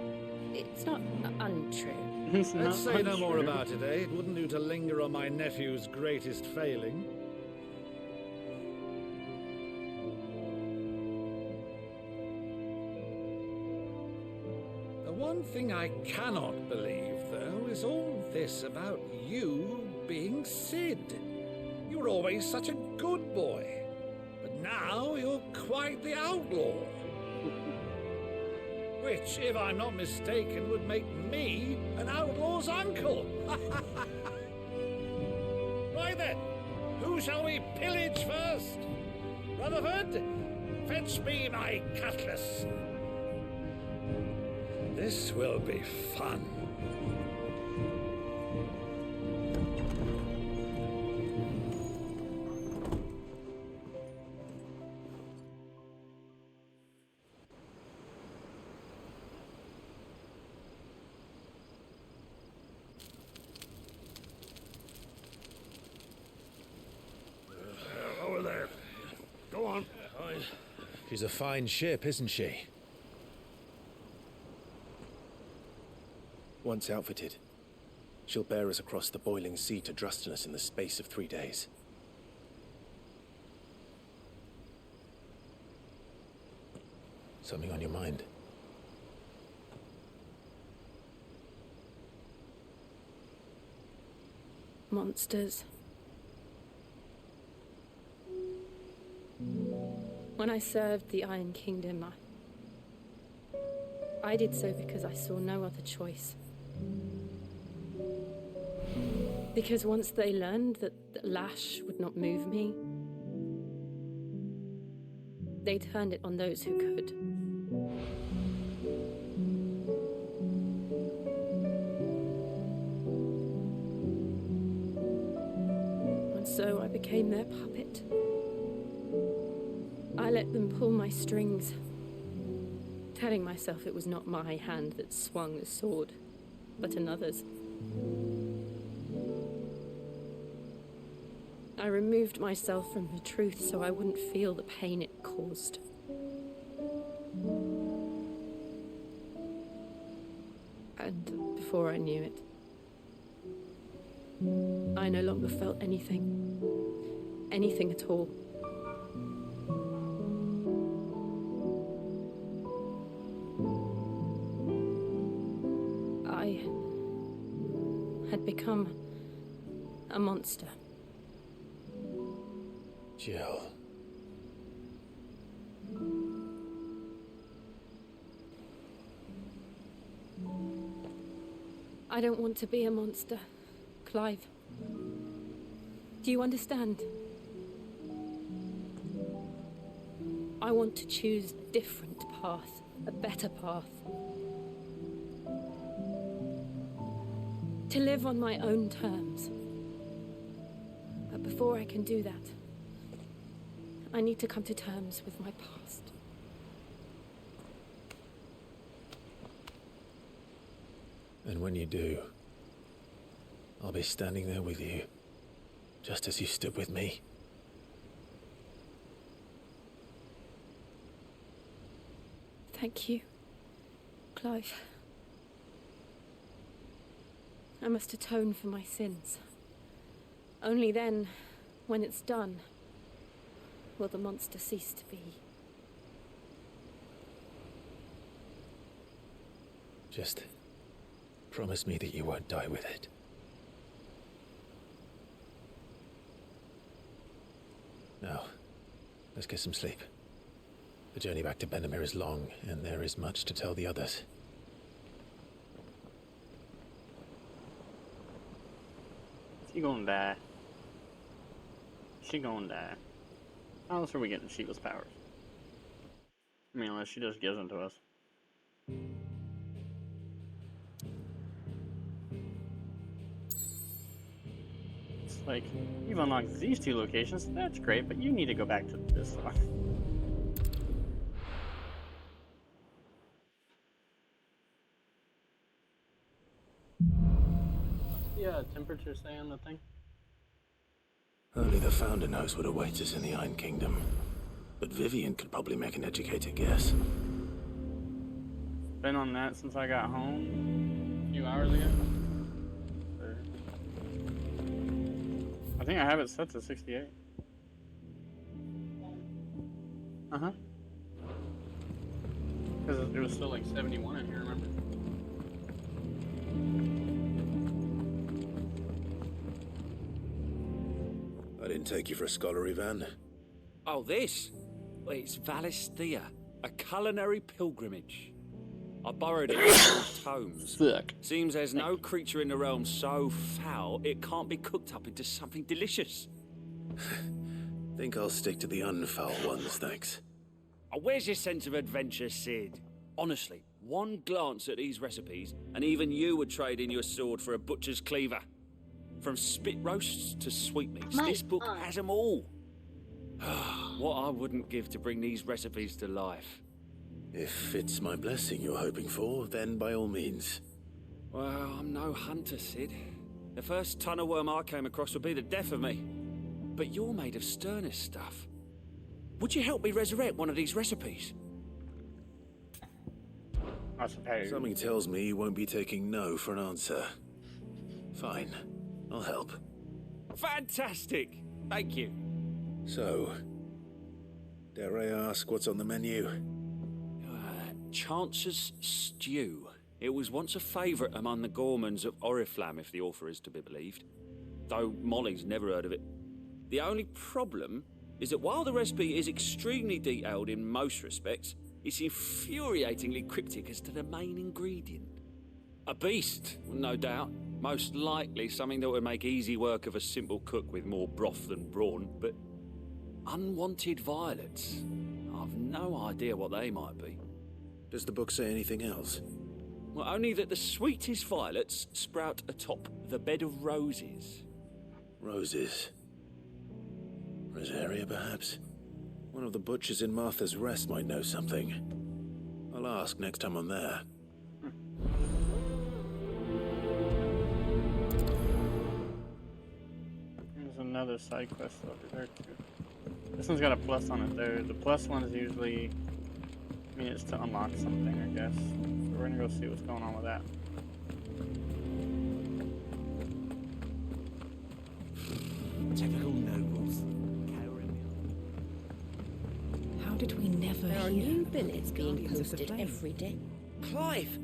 It's not untrue. Let's say no more about it, eh? It wouldn't do to linger on my nephew's greatest failing. The one thing I cannot believe, though, is all this about you being Sid. You were always such a good boy, but now you're quite the outlaw. Which, if I'm not mistaken, would make me an outlaw's uncle. Right then, who shall we pillage first? Rutherford, fetch me my cutlass. This will be fun. Over there. Go on. She's a fine ship, isn't she? Once outfitted, she'll bear us across the boiling sea to Drustinus in the space of 3 days. Something on your mind? Monsters. When I served the Iron Kingdom, I did so because I saw no other choice. Because once they learned that the lash would not move me, they turned it on those who could. And so I became their puppet. I let them pull my strings, telling myself it was not my hand that swung the sword, but another's. I removed myself from the truth so I wouldn't feel the pain it caused. And before I knew it, I no longer felt anything. Anything at all. I had become a monster. Jill. I don't want to be a monster, Clive. Do you understand? I want to choose a different path, a better path. To live on my own terms. But before I can do that, I need to come to terms with my past. And when you do, I'll be standing there with you, just as you stood with me. Thank you, Clive. I must atone for my sins. Only then, when it's done, will the monster cease to be. Just promise me that you won't die with it. Now, let's get some sleep. The journey back to Benamir is long, and there is much to tell the others. She gonna die. She gonna die. How else are we getting Sheila's powers? I mean, unless she just gives them to us. It's like, you've unlocked these two locations, that's great, but you need to go back to this one. Yeah, temperature say on the thing? Only the Founder knows what awaits us in the Iron Kingdom. But Vivian could probably make an educated guess. Been on that since I got home a few hours ago. I think I have it set to 68. Uh-huh. Because it was still like 71 in here, remember? I didn't take you for a scholar, Ivan. Oh, this? Well, it's Valisthea, a culinary pilgrimage. I borrowed it from tomes. Sick. Seems there's no creature in the realm so foul it can't be cooked up into something delicious. Think I'll stick to the unfoul ones, thanks. Oh, where's your sense of adventure, Sid? Honestly, one glance at these recipes, and even you would trade in your sword for a butcher's cleaver. From spit roasts to sweetmeats, this book has them all. What I wouldn't give to bring these recipes to life. If it's my blessing you're hoping for, then by all means. Well, I'm no hunter, Sid. The first ton of worm I came across would be the death of me. But you're made of sterner stuff. Would you help me resurrect one of these recipes? I suppose. Something tells me you won't be taking no for an answer. Fine, I'll help. Fantastic! Thank you. So, dare I ask what's on the menu? Chance's Stew. It was once a favourite among the gourmands of Oriflamme, if the author is to be believed. Though Molly's never heard of it. The only problem is that while the recipe is extremely detailed in most respects, it's infuriatingly cryptic as to the main ingredient. A beast, no doubt. Most likely something that would make easy work of a simple cook with more broth than brawn, but unwanted violets. I've no idea what they might be. Does the book say anything else? Well, only that the sweetest violets sprout atop the bed of roses. Roses. Rosaria, perhaps? One of the butchers in Martha's Rest might know something. I'll ask next time I'm there. There's another side quest over there too. This one's got a plus on it there. The plus one's usually, I mean, it's to unlock something, I guess. So we're gonna go see what's going on with that. Typical nobles. How did we never There are hear? new billets being Guardians of the posted Flame. every day. Clive!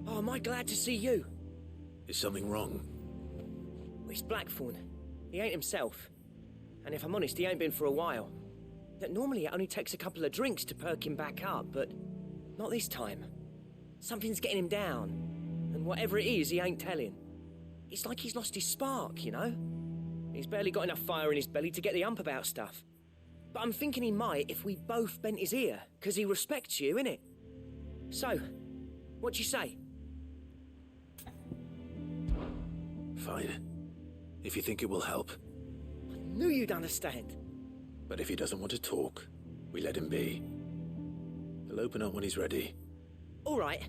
Oh, am I glad to see you? Is something wrong? It's Blackthorn. He ain't himself. And if I'm honest, he ain't been for a while. That normally it only takes a couple of drinks to perk him back up, but not this time. Something's getting him down. And whatever it is, he ain't telling. It's like he's lost his spark, you know? He's barely got enough fire in his belly to get the ump about stuff. But I'm thinking he might if we both bent his ear, because he respects you, innit? So, what do you say? Fine. If you think it will help. Knew you'd understand. But if he doesn't want to talk, we let him be. He'll open up when he's ready. All right.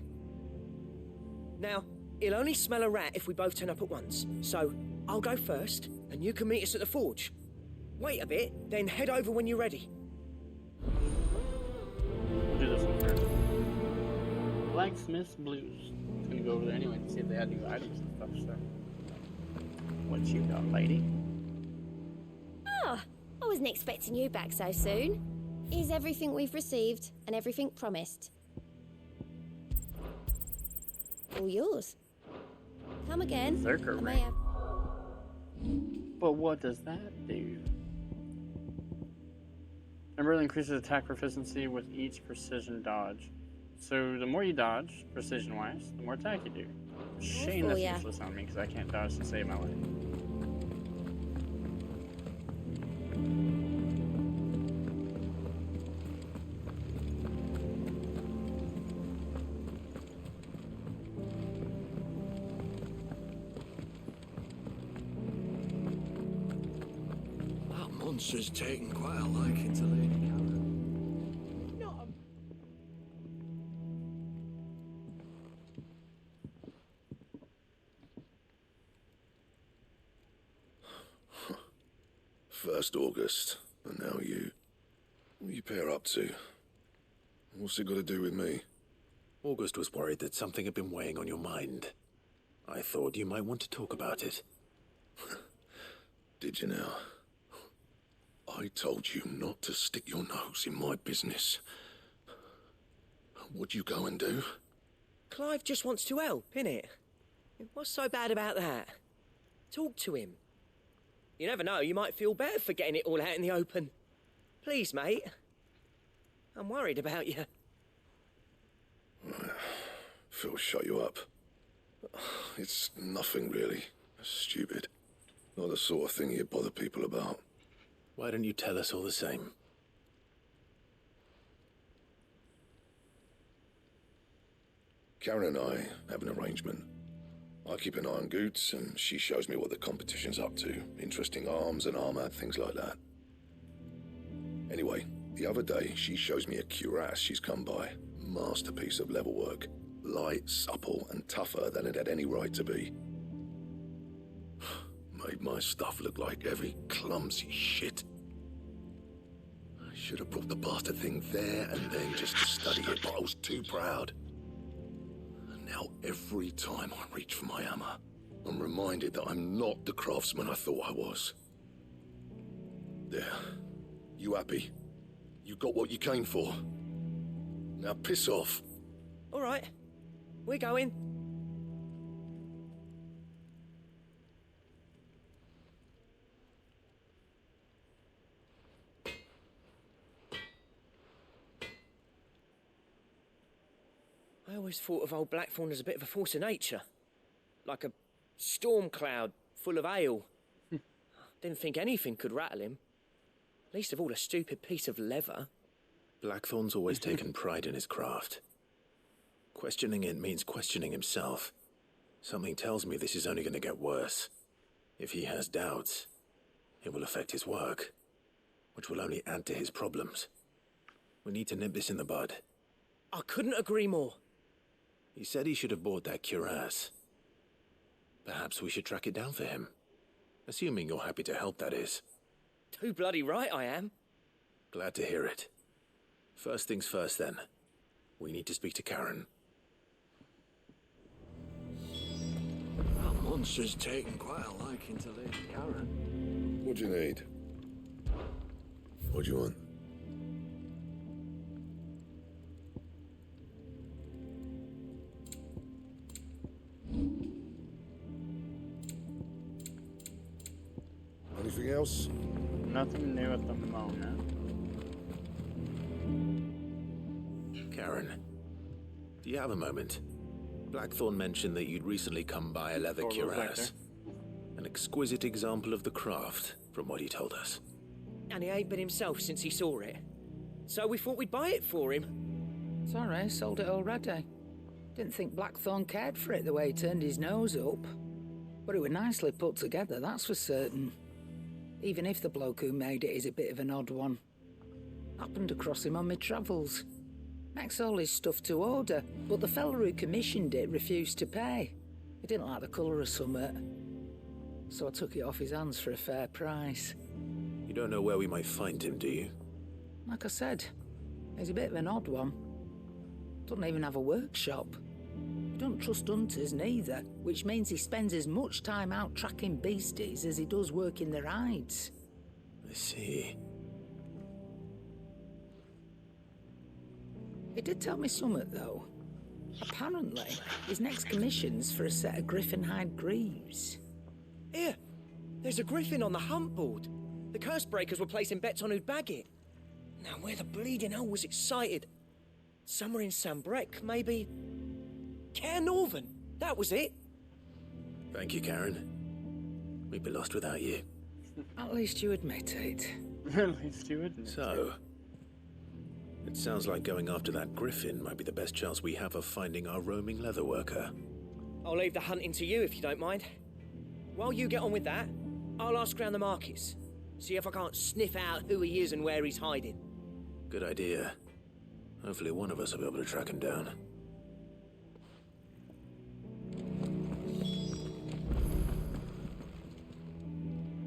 Now, he'll only smell a rat if we both turn up at once. So, I'll go first, and you can meet us at the forge. Wait a bit, then head over when you're ready. We'll do this one first. Blacksmith's Blues. I'm gonna go over there anyway to see if they had new items and stuff, so. What you got, lady? Ah, I wasn't expecting you back so soon. Is everything we've received and everything promised? All yours. Come again. Berserker I may ring. have... But what does that do? Remember, it increases attack proficiency with each precision dodge. So the more you dodge, precision-wise, the more attack you do. Shame that's yeah. useless on me because I can't dodge to save my life. That monster's taken quite a liking to Lady Karen. Not First August, and now you. What are you pair up to? What's it got to do with me? August was worried that something had been weighing on your mind. I thought you might want to talk about it. Did you now? I told you not to stick your nose in my business. What'd you go and do? Clive just wants to help, innit? What's so bad about that? Talk to him. You never know, you might feel better for getting it all out in the open. Please, mate. I'm worried about you. Phil shut you up. It's nothing really. Stupid. Not the sort of thing you bother people about. Why don't you tell us all the same? Karen and I have an arrangement. I keep an eye on Goots, and she shows me what the competition's up to. Interesting arms and armor, things like that. Anyway, the other day, she shows me a cuirass she's come by. Masterpiece of level work. Light, supple, and tougher than it had any right to be. Made my stuff look like heavy, clumsy shit. I should have brought the bastard thing there and then just to study it, but I was too proud. And now every time I reach for my hammer, I'm reminded that I'm not the craftsman I thought I was. There. You happy? You got what you came for. Now piss off. All right. We're going. I always thought of old Blackthorn as a bit of a force of nature. Like a storm cloud full of ale. Didn't think anything could rattle him. Least of all a stupid piece of leather. Blackthorn's always taken pride in his craft. Questioning it means questioning himself. Something tells me this is only going to get worse. If he has doubts, it will affect his work, which will only add to his problems. We need to nip this in the bud. I couldn't agree more. He said he should have bought that cuirass. Perhaps we should track it down for him. Assuming you're happy to help, that is. Too bloody right I am. Glad to hear it. First things first, then. We need to speak to Karen. That monster's taken quite a liking to Lady Karen. What do you need? What do you want? Anything else? Nothing new at the moment. Karen, do you have a moment? Blackthorn mentioned that you'd recently come by a leather cuirass. An exquisite example of the craft, from what he told us. And he ain't been himself since he saw it. So we thought we'd buy it for him. Sorry, sold it already. Didn't think Blackthorn cared for it the way he turned his nose up. But it was nicely put together, that's for certain. Even if the bloke who made it is a bit of an odd one. Happened across him on my travels. Makes all his stuff to order, but the fella who commissioned it refused to pay. He didn't like the colour of summit. So I took it off his hands for a fair price. You don't know where we might find him, do you? Like I said, he's a bit of an odd one. Doesn't even have a workshop. He don't trust hunters neither, which means he spends as much time out tracking beasties as he does working their hides. I see. He did tell me something, though. Apparently, his next commission's for a set of griffin hide greaves. Here, there's a griffin on the hunt board. The curse breakers were placing bets on who'd bag it. Now, where the bleeding hell was it sighted? Somewhere in Sambrec, maybe. Cairnorvin, that was it. Thank you, Karen. We'd be lost without you. At least you admit it. At least you admit it. So, it sounds like going after that griffin might be the best chance we have of finding our roaming leather worker. I'll leave the hunting to you if you don't mind. While you get on with that, I'll ask around the markets. See if I can't sniff out who he is and where he's hiding. Good idea. Hopefully one of us will be able to track him down.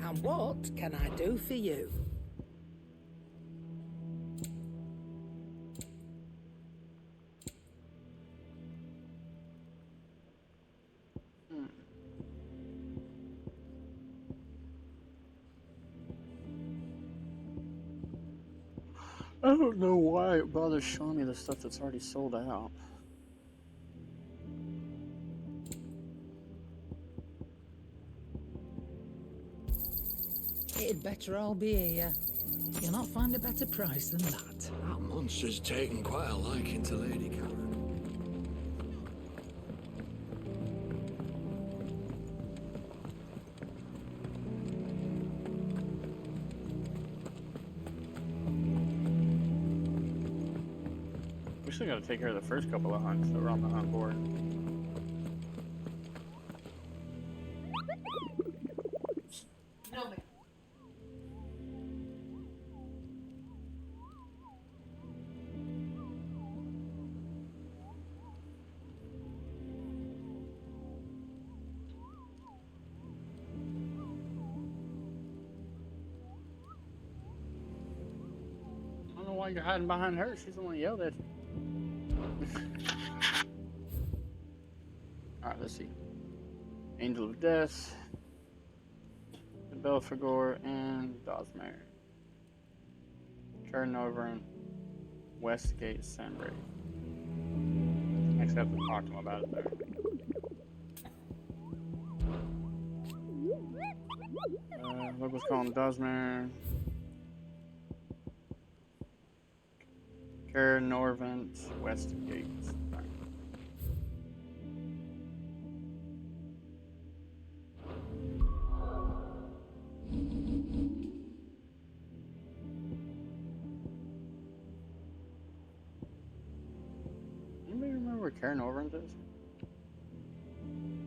And what can I do for you? I don't know why it bothers showing me the stuff that's already sold out. It'd better all be here. You'll not find a better price than that. That monster's taken quite a liking to Lady Karen. We still gotta take care of the first couple of hunts that were on the hunt board. No, man. I don't know why you're hiding behind her. She's the one who yelled at you. Alright, let's see. Angel of Death, Belphegor, and Dosmer. Cairnorvin, Westgate, Sandbray. Next, I have to talk to him about it there. What was called Dosmer. Cairnorvin, Westgate. Anybody remember where Cairnorvin is?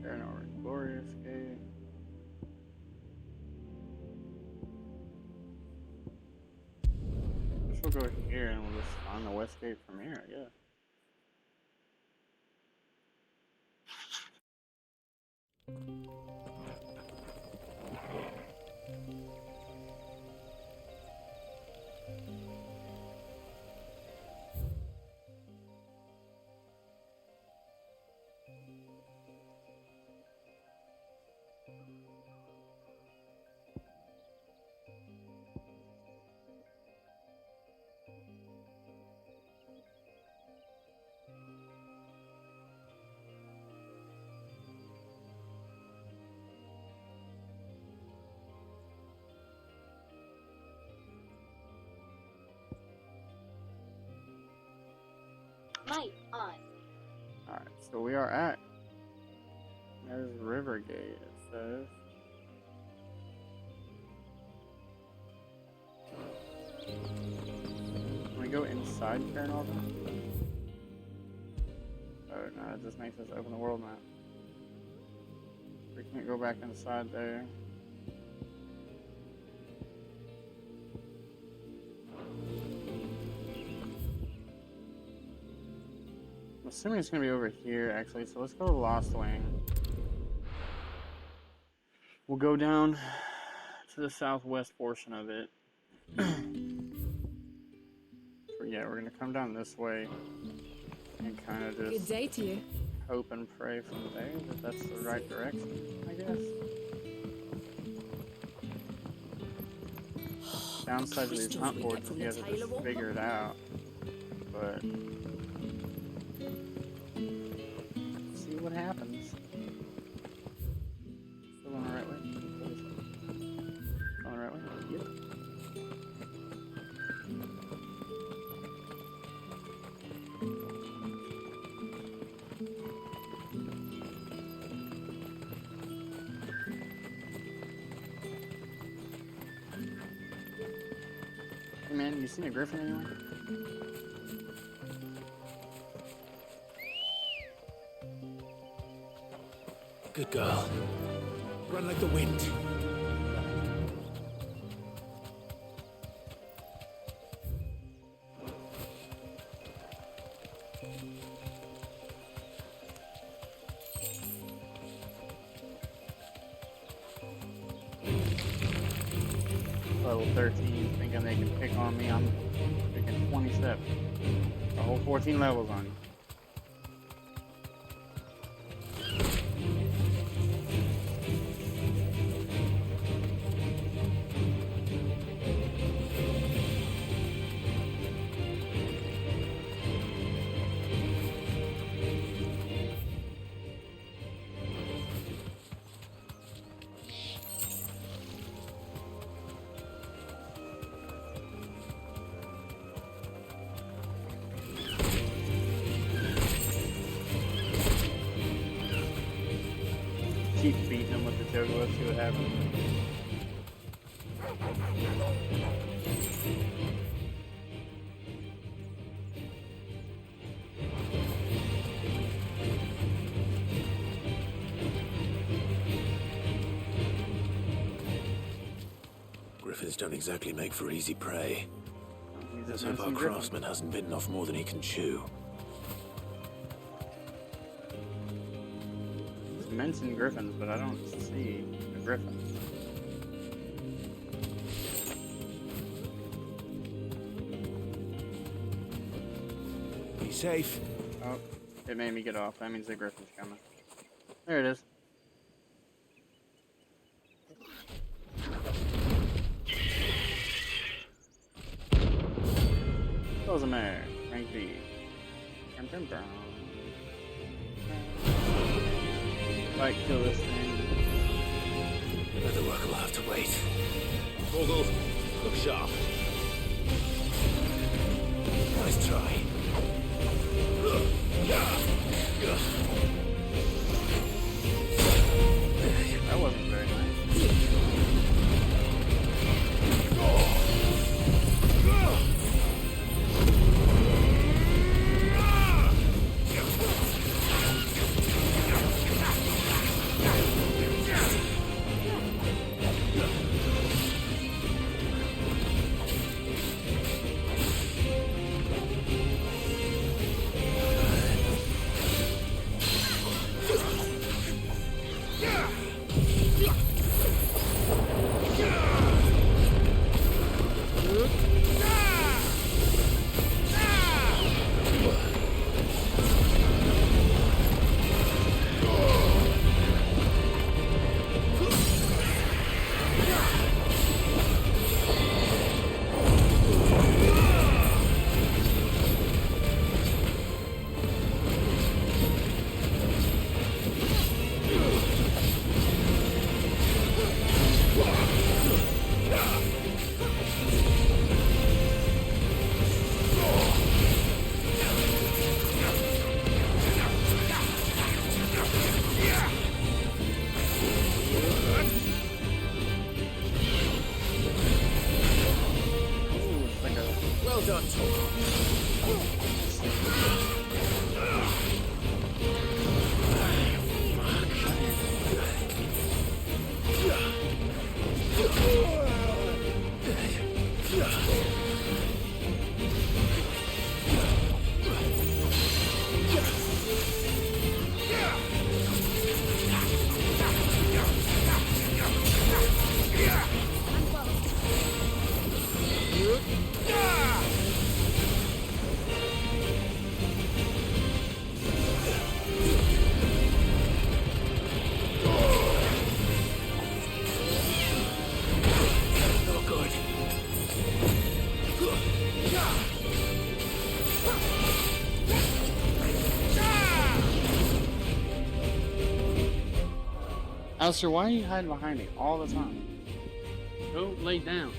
Cairnorvin, Glorious Gate. Guess we'll go here and we'll just find the West Gate from here, I guess. Might on. Alright, so we are at. There's Rivergate, it says. Can we go inside Caernarvon? Oh no, it just makes us open the world map. We can't go back inside there. I'm assuming it's gonna be over here actually, so let's go to Lost Wing. We'll go down to the southwest portion of it. Yeah, we're gonna come down this way and kind of just Good day to you. hope and pray from there that that's the right direction, I guess. Downside to these hunt boards is you have to just figure it out, but see what happens. Still on the right way? On the right way? Yep. Hey man, you seen a griffin anywhere? Good girl. Run like the wind. Level 13, thinking they can pick on me. I'm picking 27. A whole 14 levels on you. Keep beating him with the juggler, see what happens. Griffins don't exactly make for easy prey. Let's hope our menacing craftsman hasn't bitten off more than he can chew. It's mentioned griffins, but I don't see a griffin. Be safe. Oh, it made me get off. That means the griffin's coming. There it is. Rosemary, rank B. Dun, dun, dun. Might kill this thing. Other work will have to wait. Vogel, look sharp. Nice try. That wasn't very nice. Well done, Torgal. Alistair, why are you hiding behind me all the time? Go lay down.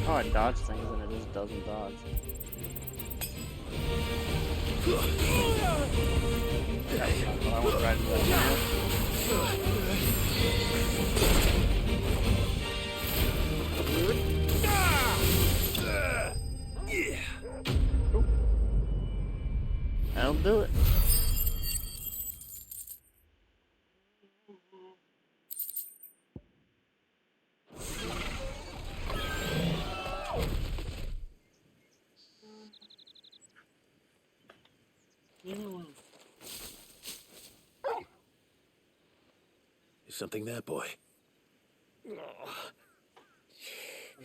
Oh, I dodge things and it just doesn't dodge. I went right into that. That'll do it. Is something there, boy?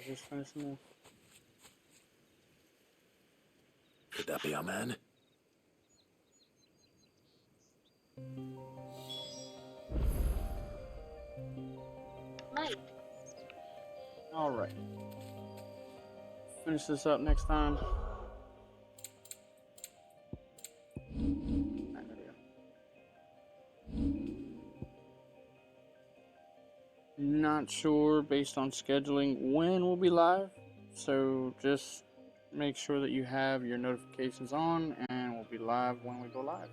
Just finishing off. Could that be our man? Mate. All right. Finish this up next time. Alright, there we go. Not sure based on scheduling when we'll be live, so just make sure that you have your notifications on and we'll be live when we go live.